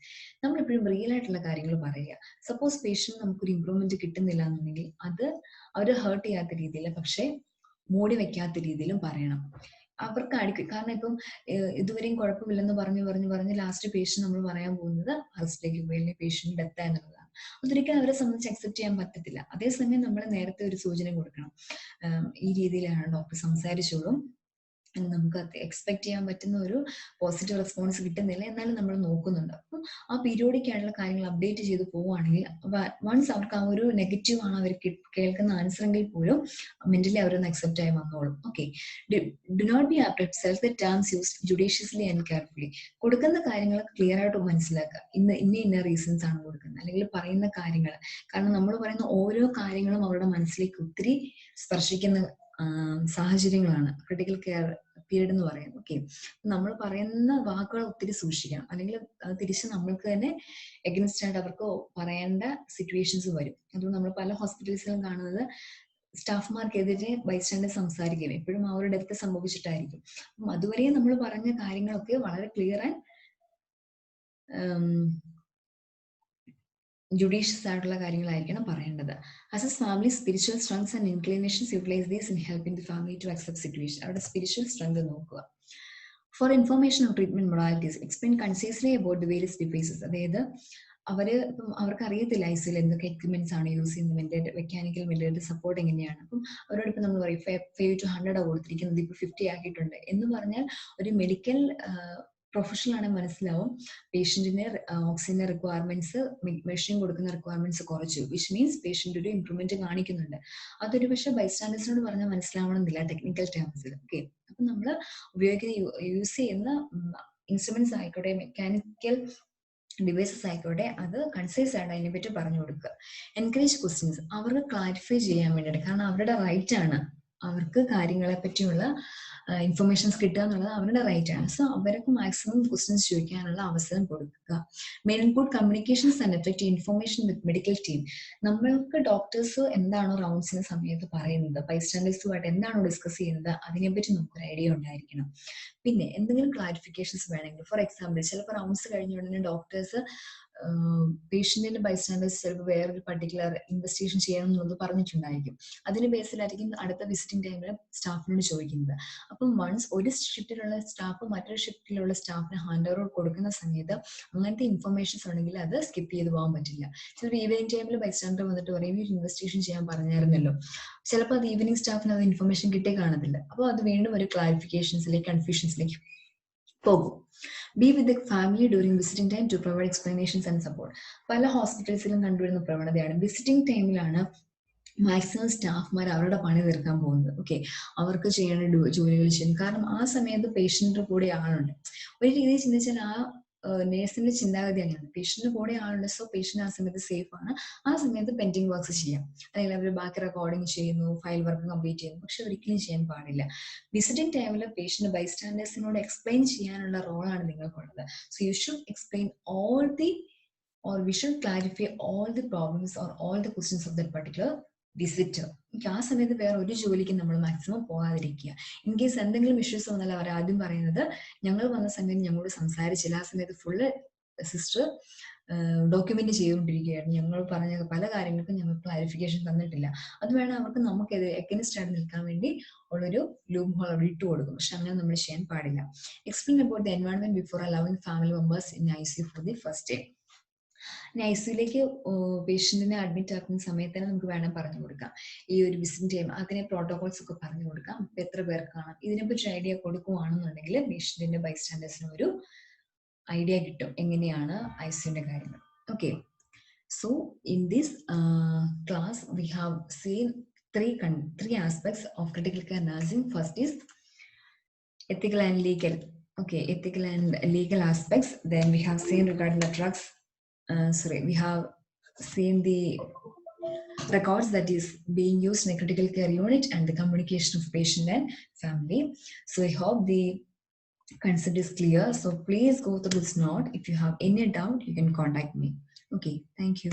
നമ്മൾ എപ്പോഴും real ആയിട്ടുള്ള കാര്യങ്ങൾ പറയുക. Suppose patient നമുക്കൊരു improvement കിട്ടുന്നില്ല എന്നുണ്ടെങ്കിൽ അത് അവരെ ഹേർട്ട് ചെയ്യാത്ത രീതിയിൽ, പക്ഷേ മൂടി വെക്കാത്ത രീതിയിലും പറയണം. അവർക്ക് അടിക്കും. കാരണം ഇപ്പം ഇതുവരെയും കുഴപ്പമില്ലെന്ന് പറഞ്ഞ് ലാസ്റ്റ് പേഷ്യന്റ് നമ്മൾ പറയാൻ പോകുന്നത് ഹോസ്പിറ്റലിലേക്ക് പോയി അല്ലെങ്കിൽ പേഷ്യന്റ് ഡെത്ത് എന്നുള്ളതാണ്. അതൊരിക്കലും അവരെ സംബന്ധിച്ച് അക്സെപ്റ്റ് ചെയ്യാൻ പറ്റത്തില്ല. അതേസമയം നമ്മൾ നേരത്തെ ഒരു സൂചന കൊടുക്കണം. ഈ രീതിയിലാണ് ഡോക്ടർ സംസാരിച്ചോളും, നമുക്ക് എക്സ്പെക്ട് ചെയ്യാൻ പറ്റുന്ന ഒരു പോസിറ്റീവ് റെസ്പോൺസ് കിട്ടുന്നില്ല, എന്നാലും നമ്മൾ നോക്കുന്നുണ്ട്. അപ്പം ആ പീരിയോഡിക് ആയിട്ടുള്ള കാര്യങ്ങൾ അപ്ഡേറ്റ് ചെയ്ത് പോവുകയാണെങ്കിൽ വൺസ് അവർക്ക് ആ ഒരു നെഗറ്റീവ് ആണ് അവർ കേൾക്കുന്ന ആൻസറെങ്കിൽ പോലും മെന്റലി അവരൊന്ന് അക്സെപ്റ്റ് ആയി വന്നോളും. Okay, do not be apt self the terms use judiciously and carefully. കൊടുക്കുന്ന കാര്യങ്ങൾ ക്ലിയർ ആയിട്ട് മനസ്സിലാക്കുക. ഇന്ന റീസൺസ് ആണ് കൊടുക്കുന്നത്, അല്ലെങ്കിൽ പറയുന്ന കാര്യങ്ങൾ. കാരണം നമ്മൾ പറയുന്ന ഓരോ കാര്യങ്ങളും അവരുടെ മനസ്സിലേക്ക് ഒത്തിരി സ്പർശിക്കുന്ന സാഹചര്യങ്ങളാണ് ക്രിട്ടിക്കൽ കെയർ പീരീഡ് എന്ന് പറയുന്നത്. ഓക്കെ, നമ്മൾ പറയുന്ന വാക്കുകൾ ഒത്തിരി സൂക്ഷിക്കണം, അല്ലെങ്കിൽ അത് തിരിച്ച് നമ്മൾക്ക് തന്നെ എഗൻസ്റ്റ് ആയിട്ട് അവർക്ക് പറയേണ്ട സിറ്റുവേഷൻസ് വരും. അതുകൊണ്ട് നമ്മൾ പല ഹോസ്പിറ്റൽസിലും കാണുന്നത് സ്റ്റാഫ്മാർക്കെതിരെ ബൈസ്റ്റാൻഡേഴ്സ് സംസാരിക്കുകയും എപ്പോഴും ആ ഒരു ഡെത്ത് സംഭവിച്ചിട്ടായിരിക്കും. അപ്പം അതുവരെ നമ്മൾ പറഞ്ഞ കാര്യങ്ങളൊക്കെ വളരെ ക്ലിയർ ആൻഡ് ജുഡീഷ്യസ് ആയിട്ടുള്ള കാര്യങ്ങളായിരിക്കണം പറയേണ്ടത്. Assess family spiritual strengths and inclinations utilise these in helping the family to accept situation. അവരുടെ സ്പിരിച്വൽ സ്ട്രെങ്ത് നോക്കുക. For information of treatment modalities explain concisely about the various devices. അതായത് ഇപ്പം അവർക്ക് അറിയത്തില്ല ഐസിയിൽ എന്തൊക്കെ എക്യുപ്മെന്റ്സ് ആണ് യൂസ് ചെയ്യുന്നത്, മെക്കാനിക്കൽ വെന്റിലേറ്റർ സപ്പോർട്ട് എങ്ങനെയാണ്. അപ്പം അവരോട് ഇപ്പം നമ്മൾ പറയും 5 to 100 കൊടുത്തിരിക്കുന്നത്, ഇപ്പൊ 50 ആക്കിയിട്ടുണ്ട് എന്ന് പറഞ്ഞാൽ ഒരു മെഡിക്കൽ പ്രൊഫഷണൽ ആണെങ്കിൽ മനസ്സിലാവും പേഷ്യന്റിന്റെ ഓക്സിജന്റെ റിക്വയർമെന്റ്സ്, മെഷീൻ കൊടുക്കുന്ന റിക്വയർമെന്റ്സ് കുറച്ചു, വിച്ച് മീൻസ് പേഷ്യന്റ് ഒരു ഇംപ്രൂവ്മെന്റ് കാണിക്കുന്നുണ്ട്. അതൊരു പക്ഷെ ബൈസ്റ്റാൻഡേഴ്സിനോട് പറഞ്ഞാൽ മനസ്സിലാവണമെന്നില്ല ടെക്നിക്കൽ ടേംസിൽ. ഓക്കെ, അപ്പൊ നമ്മൾ യൂസ് ചെയ്യുന്ന ഇൻസ്ട്രുമെന്റ്സ് ആയിക്കോട്ടെ, മെക്കാനിക്കൽ ഡിവൈസസ് ആയിക്കോട്ടെ, അത് കൺസൈസ് ആയിട്ട് അതിനെ പറ്റി പറഞ്ഞു കൊടുക്കുക. എൻകറേജ് ക്വസ്റ്റ്യൻസ്, അവർക്ക് ക്ലാരിഫൈ ചെയ്യാൻ വേണ്ടിയിട്ട്. കാരണം അവരുടെ റൈറ്റ് ആണ്, അവർക്ക് കാര്യങ്ങളെ പറ്റിയുള്ള ഇൻഫർമേഷൻസ് കിട്ടുക എന്നുള്ളത് അവരുടെ റൈറ്റ് ആണ്. സോ അവർക്ക് മാക്സിമം ക്വസ്റ്റ്യൻസ് ചോദിക്കാനുള്ള അവസരം കൊടുക്കുക. Main input communications and effective information with medical team. നമ്മൾക്ക് ഡോക്ടേഴ്സ് എന്താണോ റൗണ്ട്സിന്റെ സമയത്ത് പറയുന്നത്, ബൈസ്റ്റാൻഡേഴ്സുമായിട്ട് എന്താണോ ഡിസ്കസ് ചെയ്യുന്നത്, അതിനെപ്പറ്റി നമുക്കൊരു ഐഡിയ ഉണ്ടായിരിക്കണം. പിന്നെ എന്തെങ്കിലും ക്ലാരിഫിക്കേഷൻസ് വേണമെങ്കിൽ, ഫോർ എക്സാമ്പിൾ ചിലപ്പോൾ റൗണ്ട്സ് കഴിഞ്ഞ ഉടനെ ഡോക്ടേഴ്സ് പേഷ്യന്റിന്റെ ബൈസ്റ്റാൻഡേഴ്സ് ചിലപ്പോൾ വേറൊരു പർട്ടിക്കുലർ ഇൻവെസ്റ്റിഗേഷൻ ചെയ്യണം എന്നുള്ളത് പറഞ്ഞിട്ടുണ്ടായിരിക്കും. അതിന് ബേസിലായിരിക്കും അടുത്ത വിസിറ്റിംഗ് ടൈമിൽ സ്റ്റാഫിനോട് ചോദിക്കുന്നത്. അപ്പം വൺസ് ഒരു ഷിഫ്റ്റിലുള്ള സ്റ്റാഫ് മറ്റൊരു ഷിഫ്റ്റിലുള്ള സ്റ്റാഫിന് ഹാൻഡ് ഓവർ കൊടുക്കുന്ന സമയത്ത് അങ്ങനത്തെ ഇൻഫർമേഷൻസ് ഉണ്ടെങ്കിൽ അത് സ്കിപ്പ് ചെയ്ത് പോകാൻ പറ്റില്ല. ചിലപ്പോൾ ഈവനിങ് ടൈമിൽ ബൈസ്റ്റാൻഡർ വന്നിട്ട് പറയും ഒരു ഇൻവെസ്റ്റിഗേഷൻ ചെയ്യാൻ പറഞ്ഞായിരുന്നല്ലോ, ചിലപ്പോൾ അത് ഈവനിങ് സ്റ്റാഫിന് അത് ഇൻഫർമേഷൻ കിട്ടേ കാണത്തില്ല. അപ്പോൾ അത് വീണ്ടും ഒരു ക്ലാരിഫിക്കേഷൻസിലേക്ക് കൺഫ്യൂഷൻസിലേക്ക് പോകും. Be with the family during visiting time to provide explanations and support. പല ഹോസ്പിറ്റൽസിലും കണ്ടുവരുന്ന പ്രവണതയാണ് വിസിറ്റിംഗ് ടൈമിലാണ് മാക്സിമം സ്റ്റാഫ്മാർ അവരുടെ പണി തീർക്കാൻ പോകുന്നത്. ഓക്കെ, അവർക്ക് ചെയ്യേണ്ട ജോലികൾ ചെയ്യും. കാരണം ആ സമയത്ത് പേഷ്യന്റിന്റെ കൂടെ ആളുണ്ട്. ഒരു രീതിയിൽ ചിന്തിച്ചാൽ ആ നേഴ്സിന്റെ ചിന്താഗതി അങ്ങനെയാണ്, പേഷ്യന്റിന്റെ കൂടെ ആളുണ്ട്, സോ പേഷ്യന്റ് ആ സമയത്ത് സേഫ് ആണ്, ആ സമയത്ത് പെൻഡിങ് വർക്ക്സ് ചെയ്യാം, അല്ലെങ്കിൽ അവർ ബാക്കി റെക്കോർഡിങ് ചെയ്യുന്നു, ഫയൽ വർക്ക് കംപ്ലീറ്റ് ചെയ്യുന്നു. പക്ഷെ ഒരിക്കലും ചെയ്യാൻ പാടില്ല. വിസിറ്റിംഗ് ടൈമിൽ പേഷ്യന്റ് ബൈസ്റ്റാൻഡേഴ്സിനോട് എക്സ്പ്ലെയിൻ ചെയ്യാനുള്ള റോളാണ് നിങ്ങൾക്കുള്ളത്. So you should explain all the or we should clarify all the problems or all the questions of that particular visitor. ആ സമയത്ത് വേറെ ഒരു ജോലിക്ക് നമ്മൾ മാക്സിമം പോകാതിരിക്കുക. ഇൻ കേസ് എന്തെങ്കിലും ഇഷ്യൂസ് വന്നാൽ അവർ ആദ്യം പറയുന്നത് ഞങ്ങൾ വന്ന സമയത്ത് ഞങ്ങളോട് സംസാരിച്ചില്ല, ആ സമയത്ത് ഫുള്ള് സിസ്റ്റർ ഡോക്യുമെന്റ് ചെയ്തുകൊണ്ടിരിക്കുകയായിരുന്നു, ഞങ്ങൾ പറഞ്ഞ പല കാര്യങ്ങൾക്കും ഞങ്ങൾ ക്ലാരിഫിക്കേഷൻ തന്നിട്ടില്ല. അത് വേണം അവർക്ക് നമുക്കെതിരെ എഗൈൻസ്റ്റ് ആയിട്ട് നിൽക്കാൻ വേണ്ടി ഉള്ളൊരു ലൂപ്പ് ഹോൾ അവിടെ ഇട്ട് കൊടുക്കും. പക്ഷെ അങ്ങനെ നമ്മൾ ചെയ്യാൻ പാടില്ല. Explain about the environment before allowing family members in ICU for the first day. ഐസിയിലേക്ക് പേഷ്യന്റിനെ അഡ്മിറ്റ് ആക്കുന്ന സമയത്ത് തന്നെ നമുക്ക് വേണം പറഞ്ഞു കൊടുക്കാം ഈ ഒരു വിസിറ്റിംഗ് ടൈം, അതിനെ പ്രോട്ടോകോൾസ് ഒക്കെ പറഞ്ഞു കൊടുക്കാം, എത്ര പേർക്ക് കാണാം, ഇതിനെപ്പറ്റി ഐഡിയ കൊടുക്കുവാണെന്നുണ്ടെങ്കിൽ പേഷ്യന്റിന്റെ ബൈസ്റ്റാൻഡേഴ്സിന് ഒരു ഐഡിയ കിട്ടും എങ്ങനെയാണ് ഐസിയുടെ കാര്യങ്ങൾ. Okay, so in this class we have scene three aspects of critical care nursing. First is ethical and legal. Okay, ethical and legal aspects. Then we have seen regarding the drugs. We have seen the records that is being used in a critical care unit and the communication of patient and family. So I hope the concept is clear. So please go through this note. If you have any doubt, you can contact me. Okay, thank you.